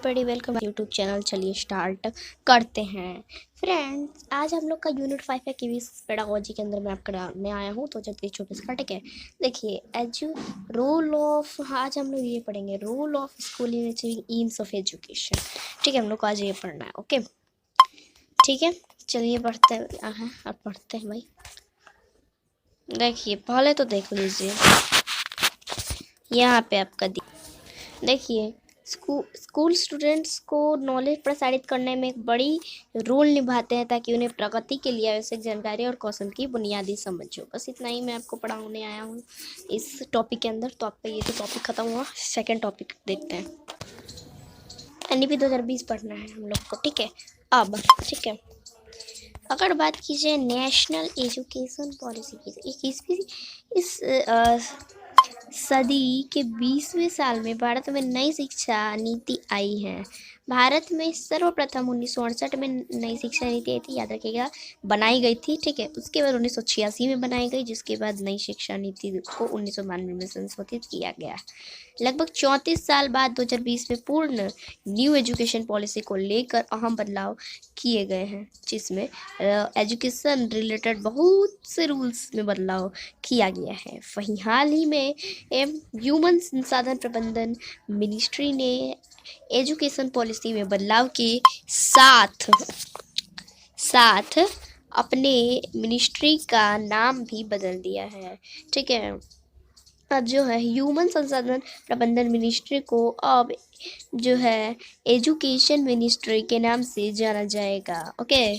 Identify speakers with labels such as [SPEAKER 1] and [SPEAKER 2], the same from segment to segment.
[SPEAKER 1] Everybody welcome YouTube channel. चलिए start करते हैं फ्रेंड्स। आज हम लोग का यूनिट 5 है किवीज पेडागोजी के अंदर मैं आपके आया हूँ। तो चलते छोटे से ठीक है। देखिए रोल ऑफ, आज हम लोग ये पढ़ेंगे role of school in achieving aims of education. ठीक है, हम लोग को आज ये पढ़ना है। ओके ठीक है, चलिए पढ़ते हैं। अब पढ़ते हैं भाई। देखिए पहले तो देख लीजिए यहाँ पे आपका देखिए स्कूल स्टूडेंट्स को नॉलेज प्रसारित करने में एक बड़ी रोल निभाते हैं ताकि उन्हें प्रगति के लिए आवश्यक जानकारी और कौशल की बुनियादी समझ हो। बस इतना ही मैं आपको पढ़ाने आया हूँ इस टॉपिक के अंदर। तो आपका ये तो टॉपिक ख़त्म हुआ। सेकंड टॉपिक देखते हैं। एनईपी 2020 पढ़ना है हम लोग को। ठीक है, अब ठीक है, अगर बात कीजिए नेशनल एजुकेशन पॉलिसी की, इस सदी के 20वें साल में भारत में नई शिक्षा नीति आई है। भारत में सर्वप्रथम 1968 में नई शिक्षा नीति आई थी, याद रखिएगा, बनाई गई थी। ठीक है, उसके बाद 1986 में बनाई गई, जिसके बाद नई शिक्षा नीति को 1992 में संशोधित किया गया। लगभग 34 साल बाद 2020 में पूर्ण न्यू एजुकेशन पॉलिसी को लेकर अहम बदलाव किए गए हैं, जिसमें एजुकेशन रिलेटेड बहुत से रूल्स में बदलाव किया गया है। वहीं हाल ही में ह्यूमन संसाधन प्रबंधन मिनिस्ट्री ने एजुकेशन पॉलिसी में बदलाव के साथ साथ अपने मिनिस्ट्री का नाम भी बदल दिया है। ठीक है, अब जो है ह्यूमन संसाधन प्रबंधन मिनिस्ट्री को अब जो है एजुकेशन मिनिस्ट्री के नाम से जाना जाएगा। ओके,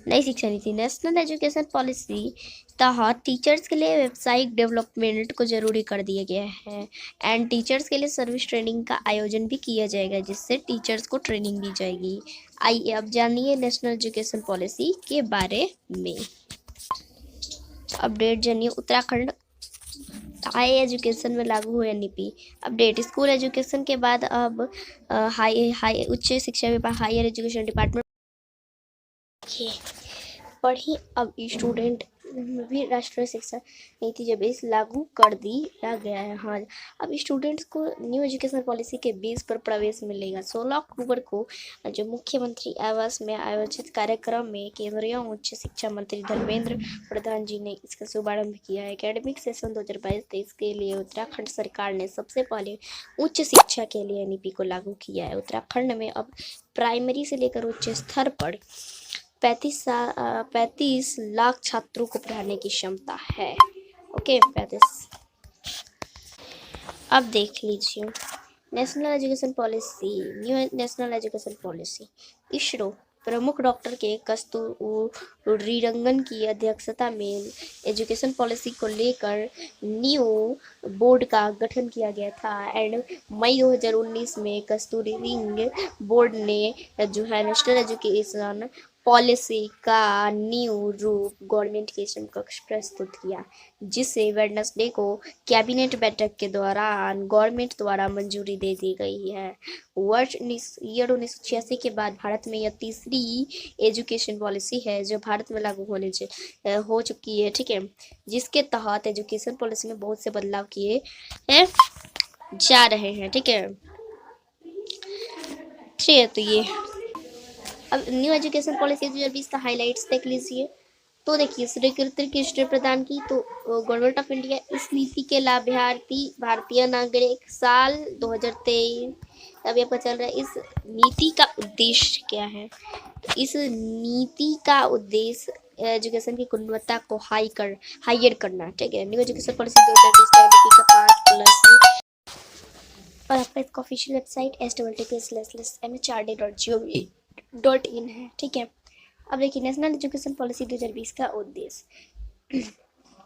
[SPEAKER 1] नई शिक्षा नीति नेशनल एजुकेशन पॉलिसी तहत टीचर्स के लिए वेबसाइट डेवलपमेंट को जरूरी कर दिया गया है एंड टीचर्स के लिए सर्विस ट्रेनिंग का आयोजन भी किया जाएगा, जिससे टीचर्स को ट्रेनिंग दी जाएगी। आइए अब जानिए नेशनल एजुकेशन पॉलिसी के बारे में। अपडेट जानिए। उत्तराखंड हाई एजुकेशन में लागू हुए एनईपी। अपडेट, स्कूल एजुकेशन के बाद अब उच्च शिक्षा विभाग हायर एजुकेशन डिपार्टमेंट पढ़ी। अब स्टूडेंट भी राष्ट्रीय शिक्षा नीति जब इस लागू कर दिया गया है। हाँ, अब स्टूडेंट्स को न्यू एजुकेशन पॉलिसी के बेस पर प्रवेश मिलेगा। 16 अक्टूबर को जो मुख्यमंत्री आवास में आयोजित कार्यक्रम में केंद्रीय उच्च शिक्षा मंत्री धर्मेंद्र प्रधान जी ने इसका शुभारंभ किया है। एकेडमिक सेशन 2022-23 के लिए उत्तराखंड सरकार ने सबसे पहले उच्च शिक्षा के लिए एनईपी को लागू किया है। उत्तराखंड में अब प्राइमरी से लेकर उच्च स्तर पर 35 लाख छात्रों को पढ़ाने की क्षमता है। ओके, 35। अब देख लीजिए national education policy, new national education policy. ISRO प्रमुख डॉक्टर के कस्तूरीरंगन की अध्यक्षता में एजुकेशन पॉलिसी को लेकर न्यू बोर्ड का गठन किया गया था एंड मई 2019 में कस्तूरीरंगन बोर्ड ने जो है नेशनल एजुकेशन पॉलिसी का न्यू रूप गवर्नमेंट के समकक्ष प्रस्तुत किया, जिसे वेडनेसडे को कैबिनेट बैठक के दौरान गवर्नमेंट द्वारा मंजूरी दे दी गई है। वर्ष 1986 के बाद भारत में यह तीसरी एजुकेशन पॉलिसी है जो भारत में लागू हो चुकी है। ठीक है, जिसके तहत एजुकेशन पॉलिसी में बहुत से बदलाव किए जा रहे हैं। ठीक है, तो ये अब न्यू एजुकेशन पॉलिसी 2020 का हाइलाइट्स देख लीजिए। तो देखिए स्वीकृति किसने प्रदान की, तो गवर्नमेंट ऑफ इंडिया। इस नीति के लाभार्थी भारतीय नागरिक साल 2023। अब ये पता चल रहा है इस नीति का उद्देश्य क्या है। तो इस नीति का उद्देश्य एजुकेशन की गुणवत्ता को हायर करना। ठीक है, न्यू एजुकेशन पॉलिसी 2020 का नीति का 5+ और आपका इसका ऑफिशियल वेबसाइट https://mhrd.gov.in है। ठीक है, अब देखिए नेशनल एजुकेशन पॉलिसी 2020 का उद्देश्य।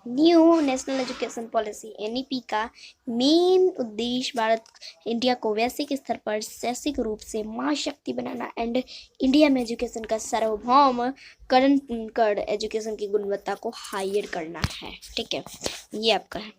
[SPEAKER 1] New national education policy NEP का मेन उद्देश्य इंडिया को वैश्विक स्तर पर शैक्षिक रूप से महाशक्ति बनाना एंड इंडिया में एजुकेशन का सार्वभौमकरण कर एजुकेशन की गुणवत्ता को हायर करना है। ठीक है, ये आपका है।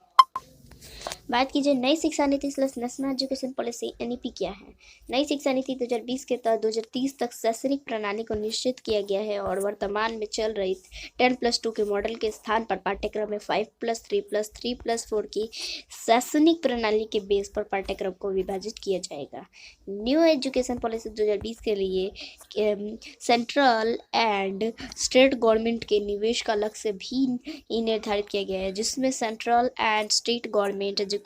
[SPEAKER 1] बात कीजिए नई शिक्षा नीति स्लस नेशनल एजुकेशन पॉलिसी एनईपी क्या है। नई शिक्षा नीति 2020 के तहत 2030 तक शैक्षणिक प्रणाली को निश्चित किया गया है और वर्तमान में चल रही 10+2 के मॉडल के स्थान पर पाठ्यक्रम में 5+3+3+4 की शैक्षणिक प्रणाली के बेस पर पाठ्यक्रम को विभाजित किया जाएगा। न्यू एजुकेशन पॉलिसी 2020 के लिए सेंट्रल एंड स्टेट गवर्नमेंट के निवेश का लक्ष्य भी निर्धारित किया गया है, जिसमें central and state government education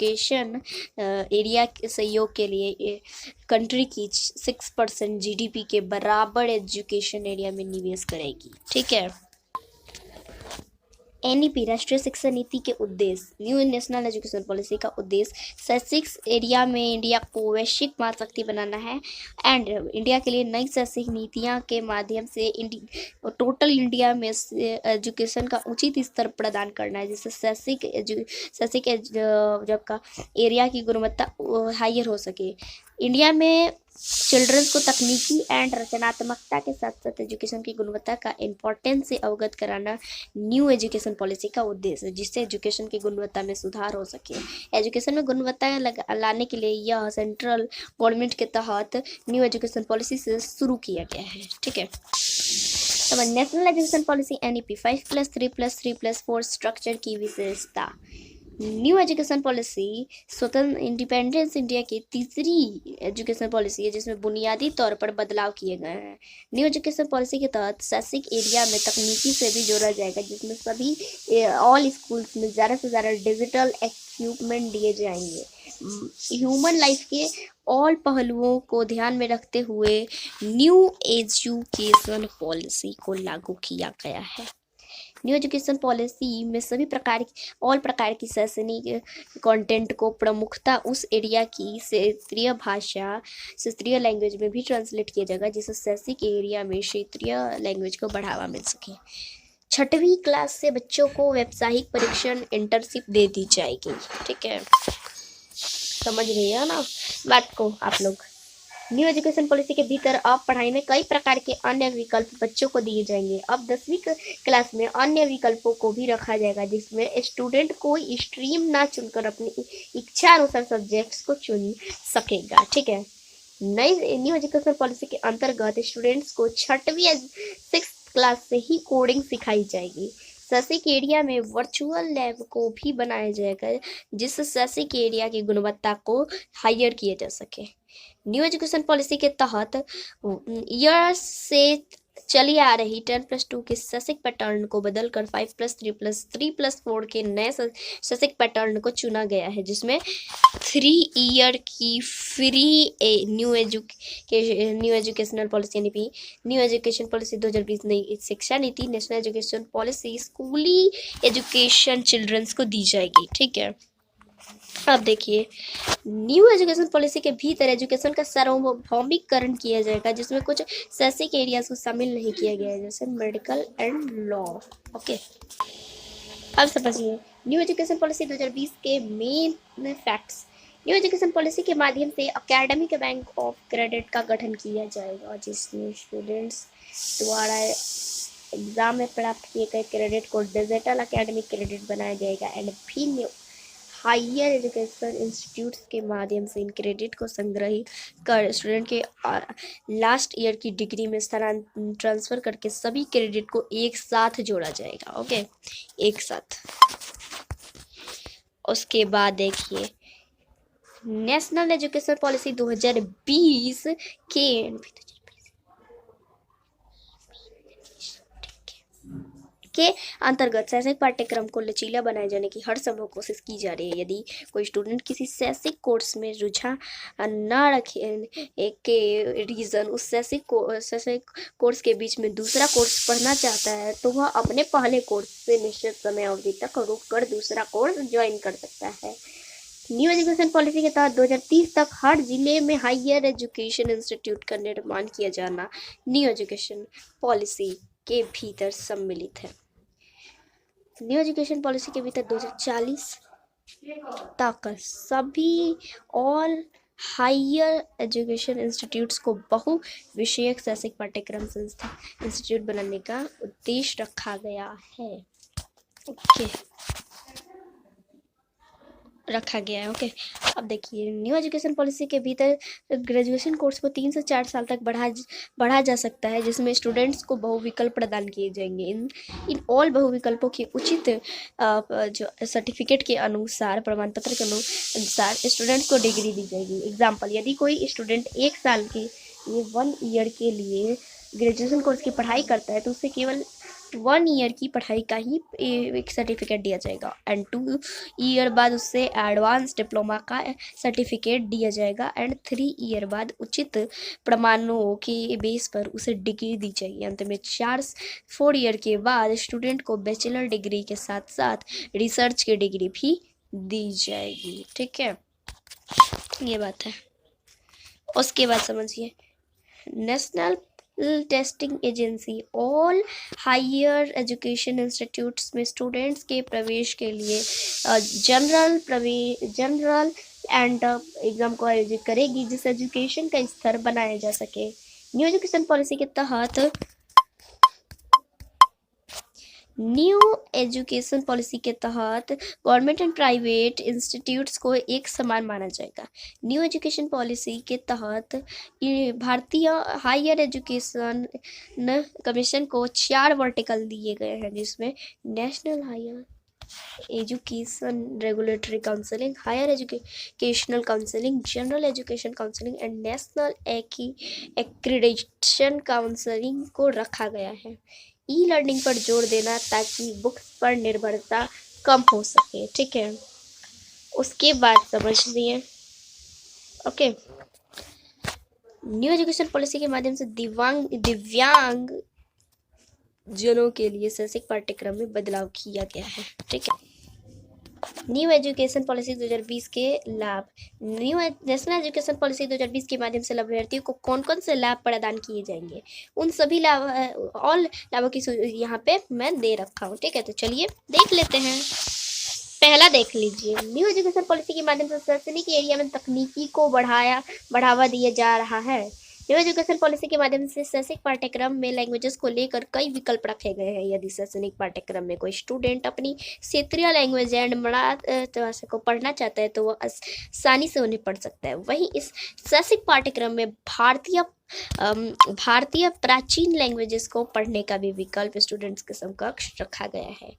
[SPEAKER 1] area के सहयोग के लिए कंट्री की 6% जीडीपी के बराबर एजुकेशन एरिया में निवेश करेगी। ठीक है। एनईपी राष्ट्रीय शिक्षा नीति के उद्देश्य। न्यू नेशनल एजुकेशन पॉलिसी का उद्देश्य शैक्षिक एरिया में इंडिया को वैश्विक महाशक्ति बनाना है एंड इंडिया के लिए नई शैक्षिक नीतियां के माध्यम से टोटल इंडिया में एजुकेशन का उचित स्तर प्रदान करना है, जिससे शैक्षिक जब का एरिया की गुणवत्ता हायर हो सके। इंडिया में चिल्ड्रंस को तकनीकी एंड रचनात्मकता के साथ साथ एजुकेशन की गुणवत्ता का इम्पोर्टेंस से अवगत कराना न्यू एजुकेशन पॉलिसी का उद्देश्य है, जिससे एजुकेशन की गुणवत्ता में सुधार हो सके। एजुकेशन में गुणवत्ता लाने के लिए यह सेंट्रल गवर्नमेंट के तहत न्यू एजुकेशन पॉलिसी से शुरू किया गया है। ठीक है। तो national education policy NEP 5+3+3+4 structure की विशेषता। न्यू एजुकेशन पॉलिसी स्वतंत्र इंडिपेंडेंस इंडिया की तीसरी एजुकेशन पॉलिसी है, जिसमें बुनियादी तौर पर बदलाव किए गए हैं। न्यू एजुकेशन पॉलिसी के तहत शैक्षिक एरिया में तकनीकी से भी जोड़ा जाएगा, जिसमें सभी ऑल स्कूल्स में ज़्यादा से ज़्यादा डिजिटल इक्विपमेंट दिए जाएंगे। ह्यूमन लाइफ के ऑल पहलुओं को ध्यान में रखते हुए न्यू एजुकेशन पॉलिसी को लागू किया गया है। न्यू एजुकेशन पॉलिसी में सभी प्रकार की शैक्षणिक कंटेंट को प्रमुखता उस एरिया की क्षेत्रीय भाषा क्षेत्रीय लैंग्वेज में भी ट्रांसलेट किया जाएगा, जिससे शैक्षिक एरिया में क्षेत्रीय लैंग्वेज को बढ़ावा मिल सके। 6वीं क्लास से बच्चों को व्यावसायिक परीक्षण इंटर्नशिप दे दी जाएगी। ठीक है, समझ रही है ना बात को आप लोग। न्यू एजुकेशन पॉलिसी के भीतर अब पढ़ाई में कई प्रकार के अन्य विकल्प बच्चों को दिए जाएंगे। अब 10वीं क्लास में अन्य विकल्पों को भी रखा जाएगा, जिसमें स्टूडेंट कोई स्ट्रीम ना चुनकर अपनी इच्छा अनुसार सब्जेक्ट्स को चुन सकेगा। ठीक है। नई न्यू एजुकेशन पॉलिसी के अंतर्गत स्टूडेंट्स को 6वीं क्लास से ही कोडिंग सिखाई जाएगी। शैक्षिक एरिया में वर्चुअल लैब को भी बनाया जाएगा, जिससे शैक्षिक एरिया की गुणवत्ता को हायर किया जा सके। न्यू एजुकेशन पॉलिसी के तहत ईयर से चली आ रही 10+2 के शैक्षिक पैटर्न को बदलकर 5+3+3+4 के नए शैक्षिक पैटर्न को चुना गया है, जिसमें 3 ईयर की फ्री न्यू एजुकेशनल पॉलिसी यानी न्यू एजुकेशन पॉलिसी 2020 नई शिक्षा नीति नेशनल एजुकेशन पॉलिसी स्कूली एजुकेशन चिल्ड्रंस को दी जाएगी। ठीक है। अब देखिए न्यू एजुकेशन पॉलिसी के भीतर एजुकेशन का सार्वभौमिकरण किया जाएगा, जिसमें कुछ शैक्षिक एरियाज को शामिल नहीं किया गया है, जैसे मेडिकल एंड लॉ। ओके, अब समझिए न्यू एजुकेशन पॉलिसी 2020 के main facts. New education policy के माध्यम से एकेडमिक बैंक ऑफ क्रेडिट का गठन किया जाएगा, जिसमें स्टूडेंट्स द्वारा एग्जाम में प्राप्त किए गए क्रेडिट को डिजिटल एकेडमिक क्रेडिट बनाया जाएगा एंड भिन्न हायर एजुकेशन इंस्टीट्यूट्स के माध्यम से इन क्रेडिट को संग्रहित कर स्टूडेंट के लास्ट ईयर की डिग्री में ट्रांसफ़र करके सभी क्रेडिट को एक साथ जोड़ा जाएगा। ओके, एक साथ। उसके बाद देखिए नेशनल एजुकेशन पॉलिसी 2020 के अंतर्गत शैक्षिक पाठ्यक्रम को लचीला बनाए जाने की हर संभव कोशिश की जा रही है। यदि कोई स्टूडेंट किसी शैक्षिक कोर्स में रुझान न रखे के रीज़न उस शैक्षिक कोर्स के बीच में दूसरा कोर्स पढ़ना चाहता है, तो वह अपने पहले कोर्स से निश्चित समय अवधि तक रुककर दूसरा कोर्स ज्वाइन कर सकता है। न्यू एजुकेशन पॉलिसी के तहत 2030 तक हर जिले में हायर एजुकेशन इंस्टीट्यूट का निर्माण किया जाना न्यू एजुकेशन पॉलिसी के भीतर सम्मिलित है। न्यू एजुकेशन पॉलिसी के भीतर 2040 तक सभी ऑल हायर एजुकेशन इंस्टीट्यूट्स को बहु विषयक शैक्षिक पाठ्यक्रम संस्था इंस्टीट्यूट बनाने का उद्देश्य रखा गया है। ओके, रखा गया है। ओके, अब देखिए न्यू एजुकेशन पॉलिसी के भीतर ग्रेजुएशन कोर्स को 3 से 4 साल तक बढ़ा जा सकता है, जिसमें स्टूडेंट्स को बहुविकल्प प्रदान किए जाएंगे। इन ऑल बहुविकल्पों के उचित जो सर्टिफिकेट के अनुसार, प्रमाण पत्र के अनुसार स्टूडेंट्स को डिग्री दी जाएगी। एग्जाम्पल, यदि कोई स्टूडेंट 1 साल के लिए 1 ईयर के लिए ग्रेजुएशन कोर्स की पढ़ाई करता है तो उसे केवल 1 ईयर की पढ़ाई का ही एक सर्टिफिकेट दिया जाएगा एंड 2 ईयर बाद उससे एडवांस डिप्लोमा का सर्टिफिकेट दिया जाएगा एंड 3 ईयर बाद उचित प्रमाणों के बेस पर उसे डिग्री दी जाएगी। अंत में 4 ईयर के बाद स्टूडेंट को बैचलर डिग्री के साथ साथ रिसर्च की डिग्री भी दी जाएगी। ठीक है, ये बात है। उसके बाद समझिए, national testing agency all higher education institutes में स्टूडेंट्स के प्रवेश के लिए जनरल एंड एग्जाम को आयोजित करेगी, जिस एजुकेशन का स्तर बनाया जा सके। न्यू एजुकेशन पॉलिसी के तहत गवर्नमेंट एंड प्राइवेट इंस्टीट्यूट्स को एक समान माना जाएगा। न्यू एजुकेशन पॉलिसी के तहत भारतीय हायर एजुकेशन कमीशन को 4 वर्टिकल दिए गए हैं, जिसमें national higher education regulatory counselling, higher educational counselling, general education counselling and national accreditation counselling को रखा गया है। ई लर्निंग पर जोर देना ताकि बुक्स पर निर्भरता कम हो सके। ठीक है, उसके बाद समझिए। ओके, न्यू एजुकेशन पॉलिसी के माध्यम से दिव्यांग जनों के लिए शैक्षिक पाठ्यक्रम में बदलाव किया गया है। ठीक है, न्यू एजुकेशन पॉलिसी 2020 के लाभ। नेशनल एजुकेशन पॉलिसी 2020 के माध्यम से लाभार्थियों को कौन कौन से लाभ प्रदान किए जाएंगे, उन सभी ऑल लाभों की यहाँ पे मैं दे रखा हूँ। ठीक है, तो चलिए देख लेते हैं। पहला देख लीजिए, न्यू एजुकेशन पॉलिसी के माध्यम से शैक्षणिक एरिया में तकनीकी को बढ़ावा दिया जा रहा है। न्यू एजुकेशन पॉलिसी के माध्यम से शैक्षिक पाठ्यक्रम में लैंग्वेजेस को लेकर कई विकल्प रखे गए हैं। यदि शैक्षणिक पाठ्यक्रम में कोई स्टूडेंट अपनी क्षेत्रीय लैंग्वेज एंड भाषा को पढ़ना चाहता है तो वह आसानी से उन्हें पढ़ सकता है। वहीं इस शैक्षिक पाठ्यक्रम में भारतीय प्राचीन लैंग्वेजेस को पढ़ने का भी विकल्प स्टूडेंट्स के समकक्ष रखा गया है।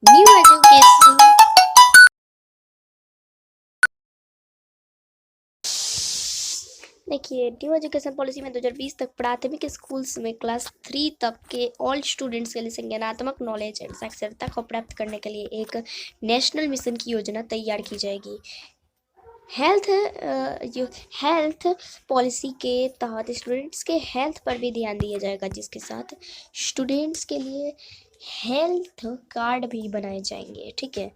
[SPEAKER 1] न्यू एजुकेशन देखिए, न्यू एजुकेशन पॉलिसी में 2020 तक प्राथमिक स्कूल्स में क्लास 3 तक के ऑल स्टूडेंट्स के लिए संज्ञानात्मक नॉलेज एंड साक्षरता को प्राप्त करने के लिए एक नेशनल मिशन की योजना तैयार की जाएगी। हेल्थ पॉलिसी के तहत स्टूडेंट्स के हेल्थ पर भी ध्यान दिया जाएगा, जिसके साथ स्टूडेंट्स के लिए हेल्थ कार्ड भी बनाए जाएंगे। ठीक है,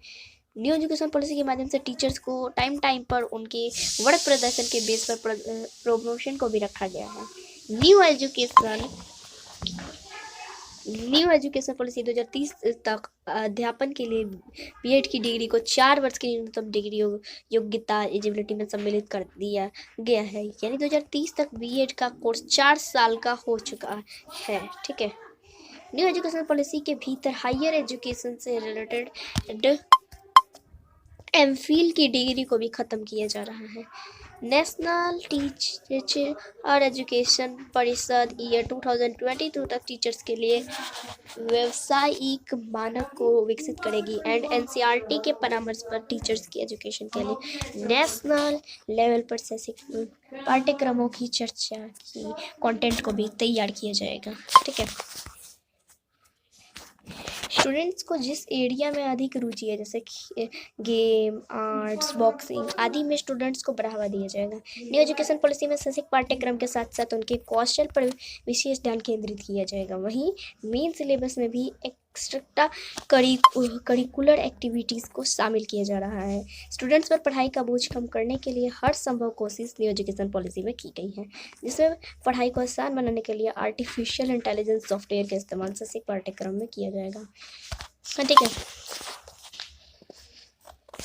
[SPEAKER 1] न्यू एजुकेशन पॉलिसी के माध्यम से टीचर्स को टाइम पर उनके वर्क प्रदर्शन के बेस पर प्रमोशन को भी रखा गया है। न्यू एजुकेशन पॉलिसी 2030 तक अध्यापन के लिए बीएड की डिग्री को 4 वर्ष की न्यूनतम डिग्री योग्यता एलिजिबिलिटी में सम्मिलित कर दिया गया है। यानी 2030 तक बीएड का कोर्स 4 साल का हो चुका है। ठीक है, न्यू एजुकेशन पॉलिसी के भीतर हायर एजुकेशन से रिलेटेड एमफिल की डिग्री को भी ख़त्म किया जा रहा है। नेशनल टीचर एजुकेशन परिषद ईयर 2022 तक टीचर्स के लिए व्यावसायिक मानक को विकसित करेगी एंड एनसीईआरटी के परामर्श पर टीचर्स की एजुकेशन के लिए नेशनल लेवल पर शैक्षिक पाठ्यक्रमों की चर्चा की कंटेंट को भी तैयार किया जाएगा। ठीक है, स्टूडेंट्स को जिस एरिया में अधिक रुचि है, जैसे गेम, आर्ट्स, बॉक्सिंग आदि में स्टूडेंट्स को बढ़ावा दिया जाएगा। न्यू एजुकेशन पॉलिसी में शैक्षिक पाठ्यक्रम के साथ साथ उनके कौशल पर विशेष ध्यान केंद्रित किया जाएगा। वहीं मेन सिलेबस में भी एक्स्ट्रा करिकुलर एक्टिविटीज़ को शामिल किया जा रहा है। स्टूडेंट्स पर पढ़ाई का बोझ कम करने के लिए हर संभव कोशिश न्यू एजुकेशन पॉलिसी में की गई है, जिसमें पढ़ाई को आसान बनाने के लिए आर्टिफिशियल इंटेलिजेंस सॉफ्टवेयर का इस्तेमाल शैक्षिक पाठ्यक्रम में किया जाएगा। ठीक है,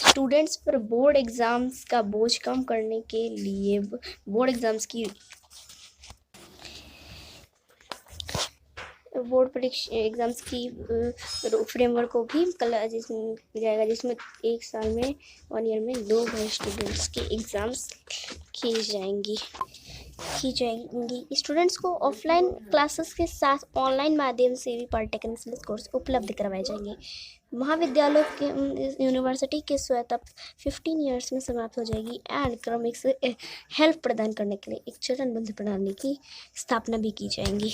[SPEAKER 1] स्टूडेंट्स पर बोर्ड एग्जाम्स का बोझ कम करने के लिए बोर्ड एग्जाम्स की बोर्ड परीक्षा एग्ज़ाम्स की फ्रेमवर्क को भी जिसमें जाएगा, जिसमें एक साल में 1 ईयर में 2 बार स्टूडेंट्स की एग्ज़ाम्स की जाएंगी। स्टूडेंट्स को ऑफलाइन क्लासेस के साथ ऑनलाइन माध्यम से भी पॉलिटेक्निक कोर्स उपलब्ध करवाए जाएंगे। महाविद्यालयों के यूनिवर्सिटी की स्वायत्तता 15 ईयर्स में समाप्त हो जाएगी एंड क्रमिक से हेल्प प्रदान करने के लिए एक चरणबद्ध प्रणाली की स्थापना भी की जाएंगी।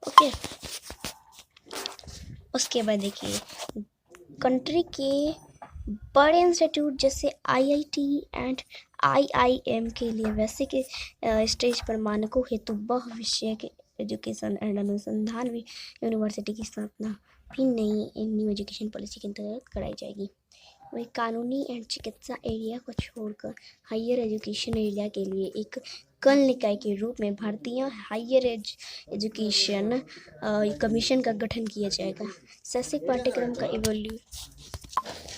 [SPEAKER 1] ओके, उसके बाद देखिए कंट्री के बड़े इंस्टीट्यूट जैसे IIT एंड IIM के लिए वैसे के स्टेज पर मानकों हेतु बहु विषयक एजुकेशन एंड अनुसंधान यूनिवर्सिटी की स्थापना भी नई न्यू एजुकेशन पॉलिसी के अंतर्गत कराई जाएगी। वही कानूनी एंड चिकित्सा एरिया को छोड़कर हायर एजुकेशन एरिया के लिए एक कल निकाय के रूप में भारतीय हायर एजुकेशन कमीशन का गठन किया जाएगा। शैक्षिक पाठ्यक्रम का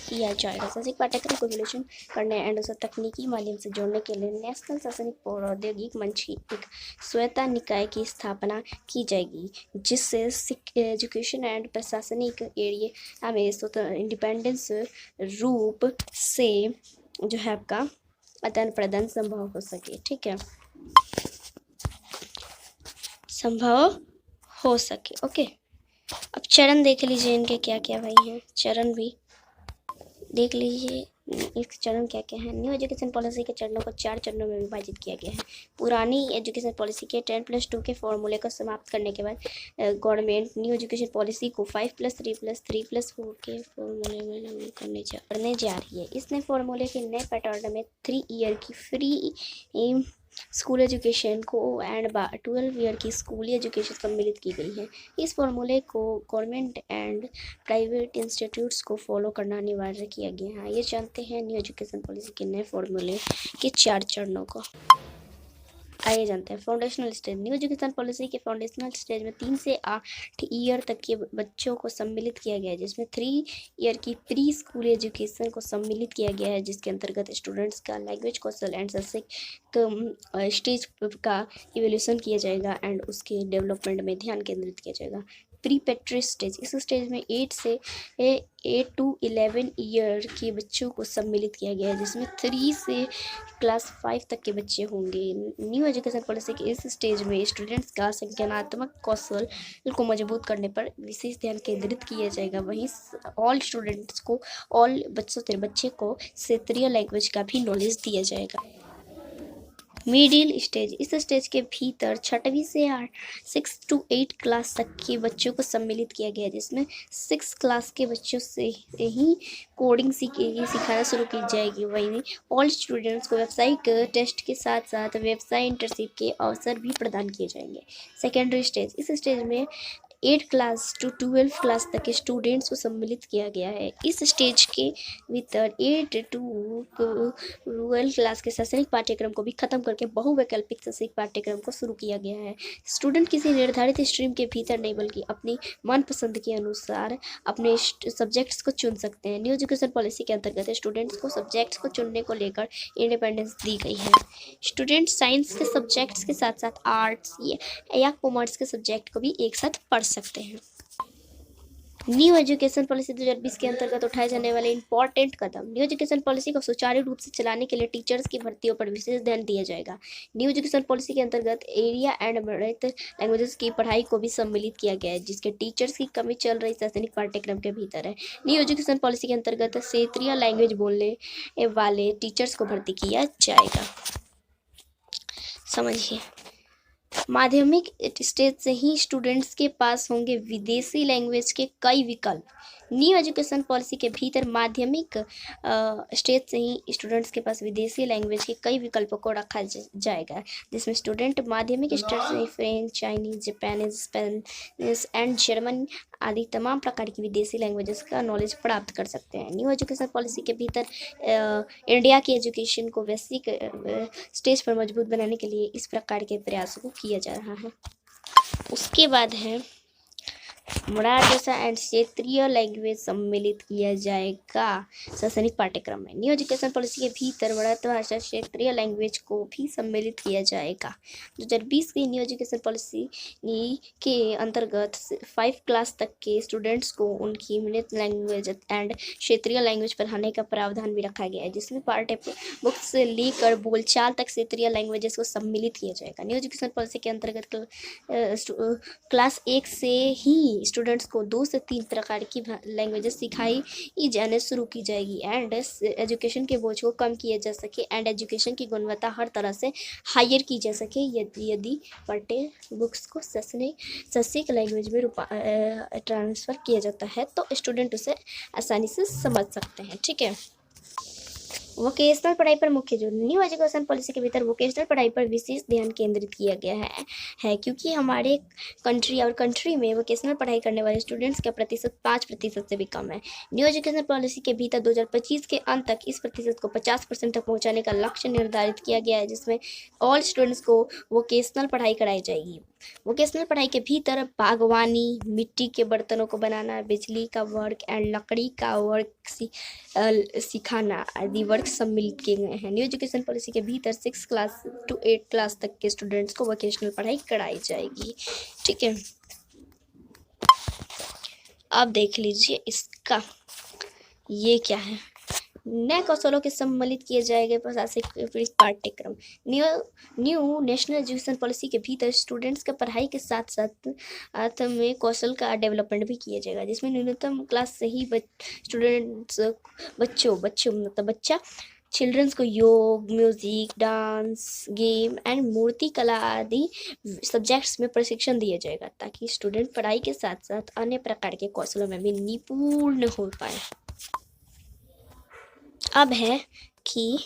[SPEAKER 1] किया जाएगा। शैक्षिक पाठ्यक्रम को इवोल्यूशन करने एंड उसे तकनीकी माध्यम से जोड़ने के लिए नेशनल शैक्षणिक प्रौद्योगिक मंच की एक स्वायत्त निकाय की स्थापना की जाएगी, जिससे एजुकेशन एंड प्रशासनिक एरिया में स्वतंत्र इंडिपेंडेंस रूप से जो है आपका आदान प्रदान संभव हो सके। ठीक है, संभव हो सके। ओके, अब चरण देख लीजिए इनके क्या क्या भाई हैं। चरण भी देख लीजिए, इसके चरण क्या क्या हैं। न्यू एजुकेशन पॉलिसी के चरणों को 4 चरणों में विभाजित किया गया है। पुरानी एजुकेशन पॉलिसी के 10+2 के फॉर्मूले को समाप्त करने के बाद गवर्नमेंट न्यू एजुकेशन पॉलिसी को 5+3+3+4 के फॉर्मूले में लागू करने जा रही है। इस नए फॉर्मूले के नए पैटर्न में 3 ईयर की फ्री स्कूल एजुकेशन को एंड 12 ईयर की स्कूली एजुकेशन सम्मिलित की गई है। इस फॉर्मूले को गवर्नमेंट एंड प्राइवेट इंस्टीट्यूट्स को फॉलो करना अनिवार्य किया गया है। ये जानते हैं न्यू एजुकेशन पॉलिसी के नए फॉर्मूले के 4 चरणों को। आइए जानते हैं foundational stage. New education policy के फाउंडेशनल स्टेज में 3 से 8 ईयर तक के बच्चों को सम्मिलित किया गया है, जिसमें 3 ईयर की प्री स्कूल एजुकेशन को सम्मिलित किया गया है, जिसके अंतर्गत स्टूडेंट्स का लैंग्वेज कौशल एंड शैक्षिक स्टेज का इवोल्यूशन किया जाएगा एंड उसके डेवलपमेंट में ध्यान केंद्रित किया जाएगा। प्रीपेट्री स्टेज, इस स्टेज में 8 to 11 ईयर के बच्चों को सम्मिलित किया गया है, जिसमें 3 से क्लास 5 तक के बच्चे होंगे। न्यू एजुकेशन पॉलिसी के इस स्टेज में स्टूडेंट्स का संज्ञानात्मक कौशल को मजबूत करने पर विशेष ध्यान केंद्रित किया जाएगा। वहीं ऑल बच्चे को क्षेत्रीय लैंग्वेज का भी नॉलेज दिया जाएगा। मिडिल स्टेज, इस स्टेज के भीतर 6वीं से 6 to 8 क्लास तक के बच्चों को सम्मिलित किया गया है, जिसमें 6 क्लास के बच्चों से ही कोडिंग सिखाना शुरू की जाएगी। वहीं ऑल स्टूडेंट्स को व्यावसायिक टेस्ट के साथ साथ व्यवसाय इंटर्नशिप के अवसर भी प्रदान किए जाएंगे। सेकेंडरी स्टेज, इस स्टेज में 8 क्लास to 12 क्लास तक के स्टूडेंट्स को सम्मिलित किया गया है। इस स्टेज के भीतर 8 to 12 क्लास के शैक्षणिक पाठ्यक्रम को भी खत्म करके बहुवैकल्पिक शैक्षणिक पाठ्यक्रम को शुरू किया गया है। स्टूडेंट किसी निर्धारित स्ट्रीम के भीतर नहीं बल्कि अपनी मनपसंद के अनुसार अपने सब्जेक्ट्स को चुन सकते हैं। न्यू एजुकेशन पॉलिसी के अंतर्गत स्टूडेंट्स को सब्जेक्ट्स को चुनने को लेकर इंडिपेंडेंस दी गई है। स्टूडेंट साइंस के सब्जेक्ट्स के साथ साथ आर्ट्स या कॉमर्स के सब्जेक्ट को भी एक साथ पढ़ सकते हैं। न्यू एजुकेशन पॉलिसी 2020 के अंतर्गत उठाए जाने वाले इंपॉर्टेंट कदम। न्यू एजुकेशन पॉलिसी को सुचारू रूप से चलाने के लिए टीचर्स की भर्तियों पर विशेष ध्यान दिया जाएगा। न्यू एजुकेशन पॉलिसी के अंतर्गत एरिया एंड मदर लैंग्वेजेस की पढ़ाई को भी सम्मिलित किया गया है, जिसके टीचर्स की कमी चल रही शैक्षणिक पाठ्यक्रम के भीतर है। न्यू एजुकेशन पॉलिसी के अंतर्गत क्षेत्रीय लैंग्वेज बोलने वाले टीचर्स को भर्ती किया जाएगा। समझिए, माध्यमिक स्टेज से ही स्टूडेंट्स के पास होंगे विदेशी लैंग्वेज के कई विकल्प। न्यू एजुकेशन पॉलिसी के भीतर माध्यमिक स्टेज से ही स्टूडेंट्स के पास विदेशी लैंग्वेज के कई विकल्पों को रखा जाएगा, जिसमें स्टूडेंट माध्यमिक स्टेज से French, Chinese, Japanese, Spanish and German आदि तमाम प्रकार की विदेशी लैंग्वेजेस का नॉलेज प्राप्त कर सकते हैं। न्यू एजुकेशन पॉलिसी के भीतर इंडिया की एजुकेशन को वैश्विक स्टेज पर मजबूत बनाने के लिए इस प्रकार के प्रयासों को किया जा रहा है। उसके बाद है मराठी भाषा एंड क्षेत्रीय लैंग्वेज सम्मिलित किया जाएगा शैक्षणिक पाठ्यक्रम में। न्यू एजुकेशन पॉलिसी के भीतर मराठी भाषा क्षेत्रीय लैंग्वेज को भी सम्मिलित किया जाएगा। 2020 की न्यू एजुकेशन पॉलिसी के अंतर्गत 5 क्लास तक के स्टूडेंट्स को उनकी मृत लैंग्वेज एंड क्षेत्रीय लैंग्वेज पढ़ाने का प्रावधान भी रखा गया है, जिसमें पाठ्य बुक से लेकर बोलचाल तक क्षेत्रीय लैंग्वेजेस को सम्मिलित किया जाएगा। न्यू एजुकेशन पॉलिसी के अंतर्गत क्लास 1 से ही स्टूडेंट्स को 2 से 3 प्रकार की लैंग्वेजेस सिखाई जाने शुरू की जाएगी एंड एजुकेशन के बोझ को कम किया जा सके एंड एजुकेशन की गुणवत्ता हर तरह से हायर की जा सके। यदि पाठ्य बुक्स को शैक्षिक लैंग्वेज में ट्रांसफ़र किया जाता है तो स्टूडेंट उसे आसानी से समझ सकते हैं। ठीक है। वोकेशनल पढ़ाई पर मुख्य जोर। न्यू एजुकेशन पॉलिसी के भीतर वोकेशनल पढ़ाई पर विशेष ध्यान केंद्रित किया गया है क्योंकि हमारे कंट्री में वोकेशनल पढ़ाई करने वाले स्टूडेंट्स का प्रतिशत 5% से भी कम है। न्यू एजुकेशन पॉलिसी के भीतर 2025 के अंत तक इस प्रतिशत को 50% तक पहुंचाने का लक्ष्य निर्धारित किया गया है, जिसमें ऑल स्टूडेंट्स को वोकेशनल पढ़ाई कराई जाएगी। वोकेशनल पढ़ाई के भीतर बागवानी, मिट्टी के बर्तनों को बनाना, बिजली का वर्क एंड लकड़ी का वर्क सिखाना आदि वर्क सम्मिलित किए गए हैं। न्यू एजुकेशन पॉलिसी के भीतर 6 क्लास to 8 क्लास तक के स्टूडेंट्स को वोकेशनल पढ़ाई कराई जाएगी। ठीक है। अब देख लीजिए इसका ये क्या है। नए कौशलों के सम्मिलित किए जाएंगे प्रशासनिक पाठ्यक्रम। न्यू नेशनल एजुकेशन पॉलिसी के भीतर स्टूडेंट्स का पढ़ाई के साथ साथ में कौशल का डेवलपमेंट भी किया जाएगा, जिसमें न्यूनतम क्लास से ही बच्चा चिल्ड्रंस को योग, म्यूजिक, डांस, गेम एंड मूर्ति कला आदि सब्जेक्ट्स में प्रशिक्षण दिया जाएगा ताकि स्टूडेंट पढ़ाई के साथ साथ अन्य प्रकार के कौशलों में भी निपुण हो पाए। अब है कि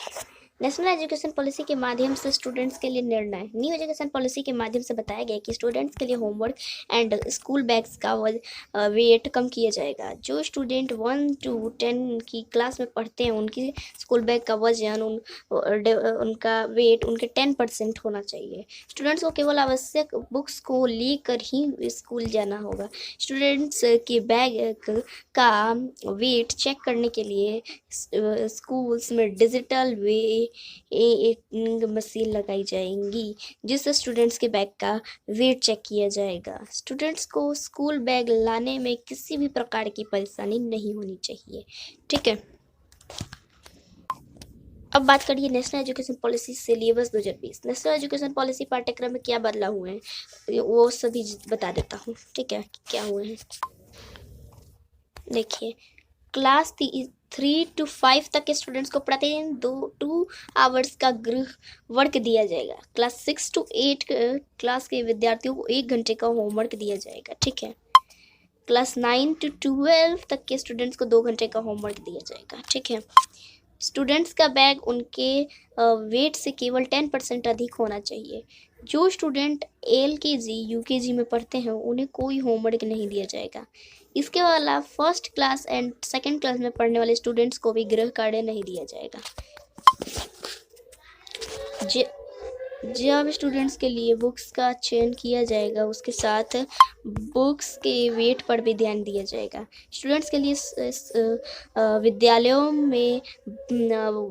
[SPEAKER 1] नेशनल एजुकेशन पॉलिसी के माध्यम से स्टूडेंट्स के लिए निर्णय। न्यू एजुकेशन पॉलिसी के माध्यम से बताया गया कि स्टूडेंट्स के लिए होमवर्क एंड स्कूल बैग्स का वेट कम किया जाएगा। जो स्टूडेंट 1 to 10 की क्लास में पढ़ते हैं उनकी स्कूल बैग का वजन उनका वेट उनके 10% होना चाहिए। स्टूडेंट्स को केवल आवश्यक बुक्स को लेकर ही स्कूल जाना होगा। स्टूडेंट्स के बैग का वेट चेक करने के लिए स्कूल्स में डिजिटल एक मशीन लगाई जाएंगी जिससे स्टूडेंट्स के बैग का वेट चेक किया जाएगा। स्टूडेंट्स को स्कूल बैग लाने में किसी भी प्रकार की परेशानी नहीं होनी चाहिए। ठीक है। अब बात करिए national education policy syllabus 2020। National education policy पाठ्यक्रम में क्या बदलाव हुए हैं वो सभी बता देता हूँ। ठीक है, क्या हुए हैं देखिए। क्लास 3 to 5 तक के स्टूडेंट्स को प्रतिदिन 2 आवर्स का गृह वर्क दिया जाएगा। क्लास 6 to 8 क्लास के विद्यार्थियों को 1 घंटे का होमवर्क दिया जाएगा। ठीक है। क्लास 9 to 12 तक के स्टूडेंट्स को 2 घंटे का होमवर्क दिया जाएगा। ठीक है। स्टूडेंट्स का बैग उनके वेट से केवल 10% अधिक होना चाहिए। जो स्टूडेंट LKG UKG में पढ़ते हैं उन्हें कोई होमवर्क नहीं दिया जाएगा। इसके अलावा first class and second class में पढ़ने वाले स्टूडेंट्स को भी गृह कार्य नहीं दिया जाएगा। जब स्टूडेंट्स के लिए बुक्स का चयन किया जाएगा उसके साथ बुक्स के वेट पर भी ध्यान दिया जाएगा। स्टूडेंट्स के लिए विद्यालयों में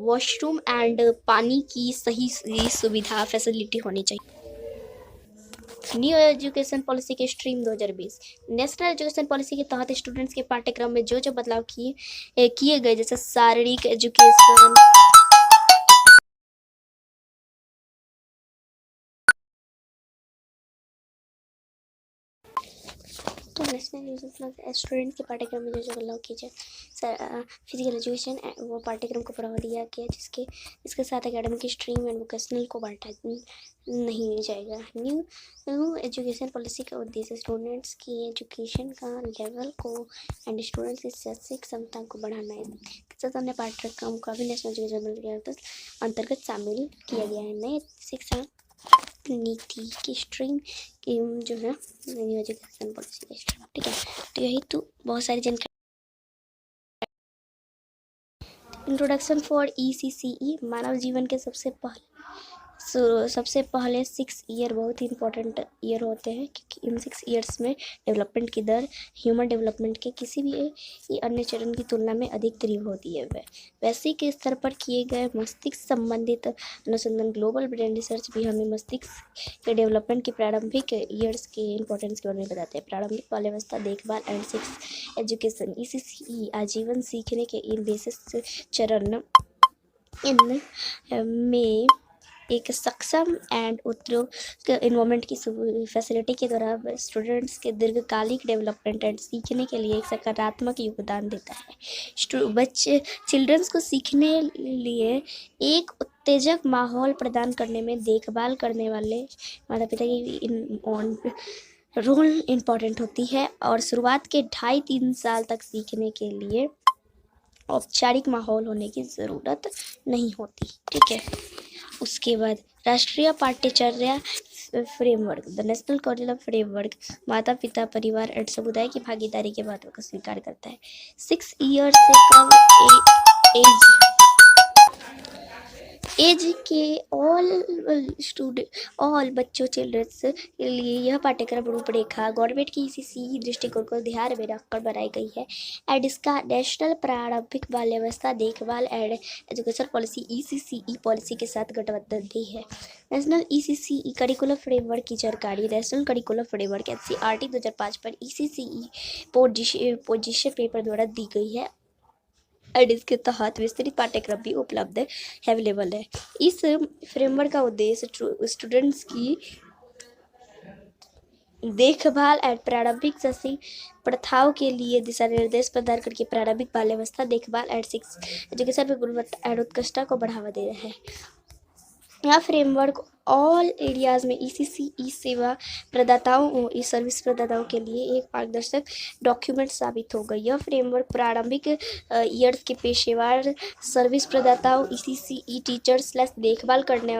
[SPEAKER 1] वॉशरूम एंड पानी की सही सुविधा फैसिलिटी होनी चाहिए। न्यू एजुकेशन पॉलिसी के स्ट्रीम 2020। नेशनल एजुकेशन पॉलिसी के तहत स्टूडेंट्स के पाठ्यक्रम में जो बदलाव किए गए जैसे शारीरिक एजुकेशन, तो नेशनल एजुकेशन स्टूडेंट के पाठ्यक्रम में जो बदलाव किए जाए फिजिकल एजुकेशन वो पाठ्यक्रम को बढ़ावा दिया गया इसके साथ एकेडमिक स्ट्रीम एंड वोकेशनल को बांटा नहीं जाएगा। न्यू एजुकेशन पॉलिसी का उद्देश्य स्टूडेंट्स की एजुकेशन का लेवल को एंड स्टूडेंट्स की शैक्षिक क्षमता को बढ़ाना है। तथा अन्य पाठ्यक्रम का भी नेशनल एजुकेशन पॉलिसी के अंतर्गत शामिल किया गया है। नए शिक्षा नीति की स्ट्रीम जो है न्यू एजुकेशन पॉलिसी की स्ट्रीम। ठीक है, तो यही तो बहुत सारी जानकारी। इंट्रोडक्शन फॉर ECCE मानव जीवन के सबसे सबसे पहले 6 ईयर बहुत ही इंपॉर्टेंट ईयर होते हैं, क्योंकि इन 6 ईयर्स में डेवलपमेंट की दर ह्यूमन डेवलपमेंट के किसी भी अन्य चरण की तुलना में अधिक तीव्र होती है। वैश्विक स्तर पर किए गए मस्तिष्क संबंधित अनुसंधान ग्लोबल ब्रेन रिसर्च भी हमें मस्तिष्क के डेवलपमेंट की प्रारंभिक ईयर्स के इंपॉर्टेंस के बारे में बताते हैं। प्रारंभिक बाल्यावस्था देखभाल एंड सेक्स एजुकेशन ECCE आजीवन सीखने के इन बेसिस चरण में एक सक्षम एंड उद्योग एनवायरमेंट की फैसिलिटी के द्वारा स्टूडेंट्स के दीर्घकालिक डेवलपमेंट एंड सीखने के लिए एक सकारात्मक योगदान देता है। बच्चे चिल्ड्रंस को सीखने लिए एक उत्तेजक माहौल प्रदान करने में देखभाल करने वाले माता पिता की रोल इम्पॉर्टेंट होती है, और शुरुआत के 2.5-3 साल तक सीखने के लिए औपचारिक माहौल होने की ज़रूरत नहीं होती। ठीक है, उसके बाद राष्ट्रीय पाठ्यचर्या framework, the national curriculum framework माता पिता परिवार एंड समुदाय की भागीदारी के महत्व को स्वीकार करता है। 6 ईयर्स से कम एज के ऑल बच्चों चिल्ड्रंस के लिए यह पाठ्यक्रम रूपरेखा गवर्नमेंट की ECCE दृष्टिकोण को ध्यान में रखकर बनाई गई है, एंड इसका नेशनल प्रारंभिक बाल्यावस्था देखभाल and education policy ECCE policy के साथ गठबंधन भी है। नेशनल ECCE करिकुलम फ्रेमवर्क की जानकारी नेशनल करिकुलम फ्रेमवर्क NCERT 2005 पर ECCE पोजीशन पेपर द्वारा दी गई है, और इसके तहत विस्तृत पाठ्यक्रम भी उपलब्ध है, अवेलेबल है। इस फ्रेमवर्क का उद्देश्य स्टूडेंट्स की देखभाल एंड प्रारंभिक शैक्षिक प्रथाओं के लिए दिशा निर्देश प्रदान करके प्रारंभिक बाल्यावस्था देखभाल एंड सेक्स एजुकेशन में गुणवत्ता एंड उत्कृष्टता को बढ़ावा दे रहा है। यह फ्रेमवर्क ऑल एरियाज में ECCE सेवा प्रदाताओं और सर्विस प्रदाताओं के लिए एक मार्गदर्शक डॉक्यूमेंट साबित होगा। यह फ्रेमवर्क प्रारंभिक ईयर्स के पेशेवर सर्विस प्रदाताओं ECCE टीचर्स देखभाल करने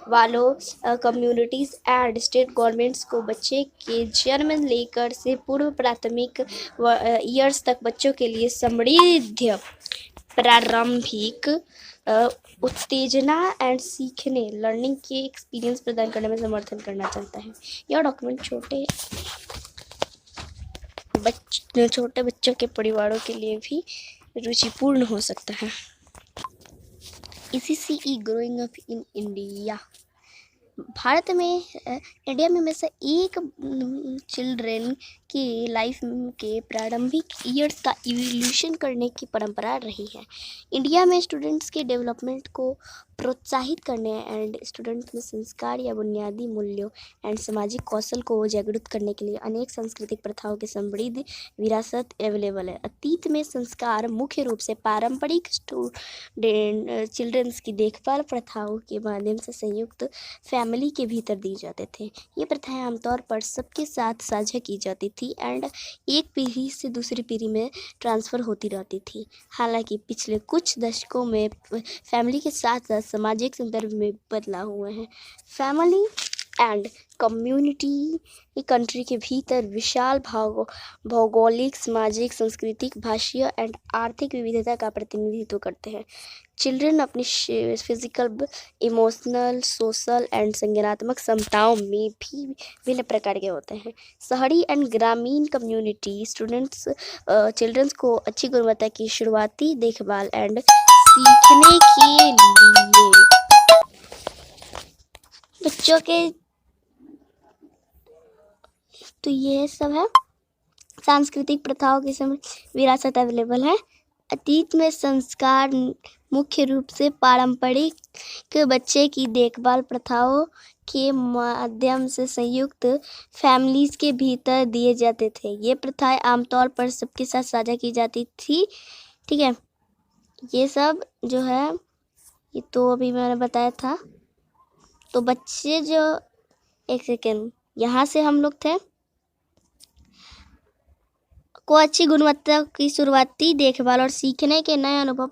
[SPEAKER 1] वालों कम्युनिटीज़ एंड स्टेट गवर्नमेंट्स को बच्चे के जन्म लेकर से पूर्व प्राथमिक ईयर्स तक बच्चों के लिए समृद्ध प्रारंभिक उत्तेजना एंड सीखने लर्निंग के एक्सपीरियंस प्रदान करने में समर्थन करना चाहता है। यह डॉक्यूमेंट छोटे बच्चों के परिवारों के लिए भी रुचिपूर्ण हो सकता है। ECCE growing up in India, Bharat में इंडिया में हमेशा एक चिल्ड्रन की लाइफ के प्रारंभिक ईयर्स का इवोल्यूशन करने की परंपरा रही है। इंडिया में स्टूडेंट्स के डेवलपमेंट को प्रोत्साहित करने एंड स्टूडेंट्स में संस्कार या बुनियादी मूल्यों एंड सामाजिक कौशल को जागरूक करने के लिए अनेक सांस्कृतिक प्रथाओं की समृद्ध विरासत अवेलेबल है। अतीत में संस्कार मुख्य रूप से पारंपरिक चिल्ड्रंस की देखभाल प्रथाओं के माध्यम से संयुक्त फैमिली के भीतर दी जाते थे। ये प्रथाएं आमतौर पर सबके साथ साझा की जाती थी एंड एक पीढ़ी से दूसरी पीढ़ी में ट्रांसफ़र होती रहती थी। हालांकि पिछले कुछ दशकों में फैमिली के साथ साथ सामाजिक संदर्भ में बदलाव हुए हैं। फैमिली एंड कम्युनिटी कंट्री के भीतर विशाल भौगोलिक, सामाजिक, सांस्कृतिक, भाषीय एंड आर्थिक विविधता का प्रतिनिधित्व करते हैं। चिल्ड्रन अपनी फिजिकल, इमोशनल, सोशल एंड संज्ञानात्मक क्षमताओं में भी भिन्न प्रकार के होते हैं। शहरी एंड ग्रामीण कम्युनिटी स्टूडेंट्स चिल्ड्रंस को अच्छी गुणवत्ता की शुरुआती देखभाल एंड सीखने के लिए बच्चों के तो ये सब है। सांस्कृतिक प्रथाओं की विरासत अवेलेबल है। अतीत में संस्कार मुख्य रूप से पारंपरिक बच्चे की देखभाल प्रथाओं के माध्यम से संयुक्त फैमिलीज के भीतर दिए जाते थे। ये प्रथाएं आमतौर पर सबके साथ साझा की जाती थी। ठीक है, ये सब जो है ये तो अभी मैंने बताया था। तो बच्चे जो एक सेकेंड यहाँ से हम लोग थे को अच्छी गुणवत्ता की शुरुआती देखभाल और सीखने के नए अनुभव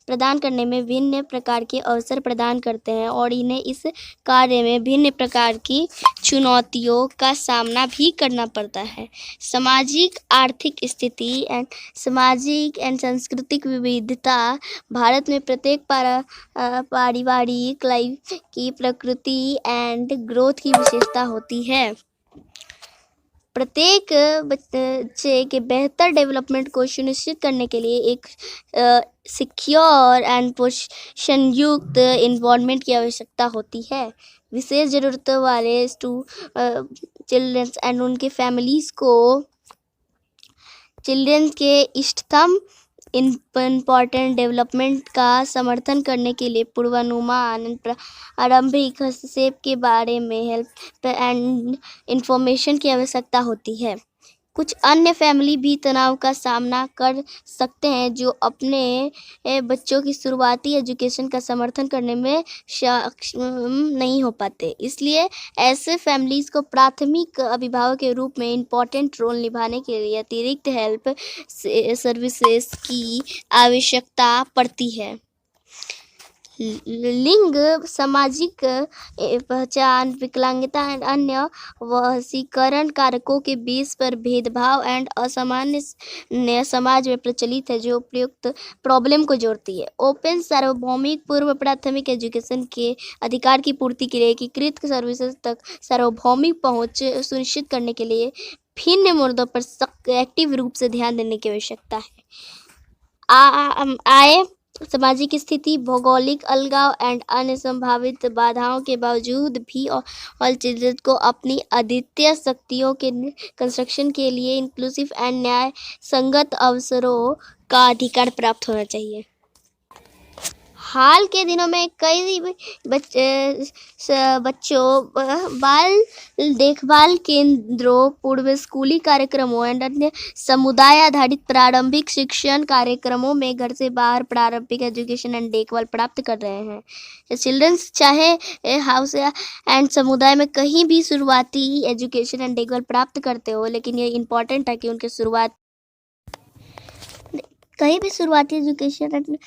[SPEAKER 1] प्रदान करने में भिन्न प्रकार के अवसर प्रदान करते हैं और इन्हें इस कार्य में भिन्न प्रकार की चुनौतियों का सामना भी करना पड़ता है। सामाजिक आर्थिक स्थिति एंड सामाजिक एंड सांस्कृतिक विविधता भारत में प्रत्येक पारिवारिक लाइफ की प्रकृति एंड ग्रोथ की विशेषता होती है। प्रत्येक बच्चे के बेहतर डेवलपमेंट को सुनिश्चित करने के लिए एक सिक्योर एंड पोषणयुक्त इन्वायरमेंट की आवश्यकता होती है। विशेष ज़रूरतों वाले चिल्ड्रंस एंड उनके फैमिलीज़ को चिल्ड्रंस के इष्टतम इम्पॉर्टेंट डेवलपमेंट का समर्थन करने के लिए पूर्वानुमान प्रारंभिक हस्तक्षेप के बारे में हेल्प एंड इंफॉर्मेशन की आवश्यकता होती है। कुछ अन्य फैमिली भी तनाव का सामना कर सकते हैं जो अपने बच्चों की शुरुआती एजुकेशन का समर्थन करने में सक्षम नहीं हो पाते, इसलिए ऐसे फैमिलीज़ को प्राथमिक अभिभावक के रूप में इम्पोर्टेंट रोल निभाने के लिए अतिरिक्त हेल्प सर्विसेज की आवश्यकता पड़ती है। लिंग, सामाजिक पहचान, विकलांगता एंड अन्य वशीकरण कारकों के बेस पर भेदभाव एंड असामान्य समाज में प्रचलित है जो उपयुक्त प्रॉब्लम को जोड़ती है। ओपन सार्वभौमिक पूर्व प्राथमिक एजुकेशन के अधिकार की पूर्ति के लिए एकीकृत सर्विसेज तक सार्वभौमिक पहुंच सुनिश्चित करने के लिए भिन्न मुद्दों पर एक्टिव रूप से ध्यान देने की आवश्यकता है। आय, सामाजिक स्थिति, भौगोलिक अलगाव एंड अन्य संभावित बाधाओं के बावजूद भी ऑल चिल्ड्रन को अपनी अद्वितीय शक्तियों के कंस्ट्रक्शन के लिए इंक्लूसिव एंड न्याय संगत अवसरों का अधिकार प्राप्त होना चाहिए। हाल के दिनों में कई बच्चों बाल देखभाल केंद्रों, पूर्व स्कूली कार्यक्रमों एंड अन्य समुदाय आधारित प्रारंभिक शिक्षण कार्यक्रमों में घर से बाहर प्रारंभिक एजुकेशन एंड देखभाल प्राप्त कर रहे हैं। चिल्ड्रंस चाहे हाउस एंड समुदाय में कहीं भी शुरुआती एजुकेशन एंड देखभाल प्राप्त करते हो, लेकिन ये इम्पोर्टेंट है कि उनके कहीं भी शुरुआती एजुकेशन एंड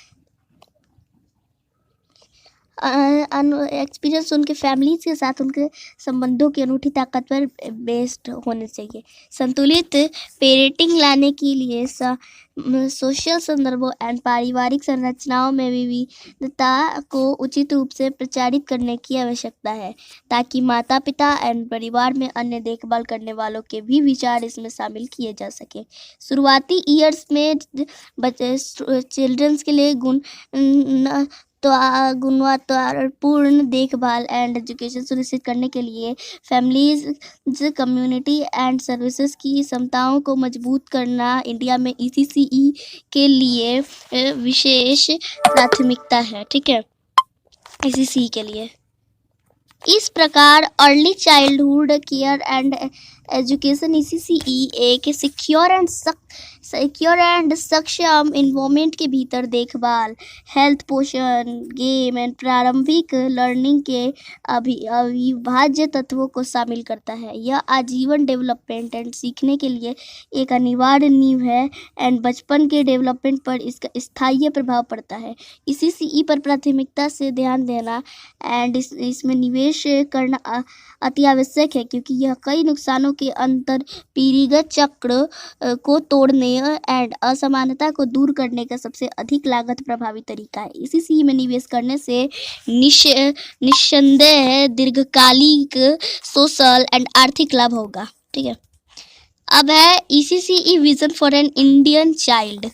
[SPEAKER 1] एक्सपीरियंस उनके फैमिलीज के साथ उनके संबंधों की अनूठी ताकतवर बेस्ड होने चाहिए। संतुलित पेरेंटिंग लाने के लिए सोशल संदर्भों एंड पारिवारिक संरचनाओं में विविधता को उचित रूप से प्रचारित करने की आवश्यकता है ताकि माता पिता एंड परिवार में अन्य देखभाल करने वालों के भी विचार इसमें शामिल किए जा सके। शुरुआती ईयर्स में चिल्ड्रंस के लिए गुणवत्तापूर्ण देखभाल एंड एजुकेशन सुनिश्चित करने के लिए फैमिलीज, कम्युनिटी एंड सर्विसेज की क्षमताओं को मजबूत करना इंडिया में ECCE के लिए विशेष प्राथमिकता है। ठीक है, ECCE के लिए इस प्रकार early childhood care and education ECCE एक सिक्योर एंड सक्षम इन्वायरमेंट के भीतर देखभाल, हेल्थ, पोषण, गेम एंड प्रारंभिक लर्निंग के अविभाज्य तत्वों को शामिल करता है। यह आजीवन डेवलपमेंट एंड सीखने के लिए एक अनिवार्य नींव है एंड बचपन के डेवलपमेंट पर इसका स्थायी प्रभाव पड़ता है। ECCE पर प्राथमिकता से ध्यान देना एंड इसमें निवेश करना अति आवश्यक है क्योंकि यह कई नुकसानों के अंतर पीढ़ीगत चक्र को तोड़ने एंड असमानता को दूर करने का सबसे अधिक लागत प्रभावी तरीका है। ECCE में निवेश करने से निस्संदेह दीर्घकालिक सोशल एंड आर्थिक लाभ होगा। ठीक है, अब है ECCE vision for an Indian child.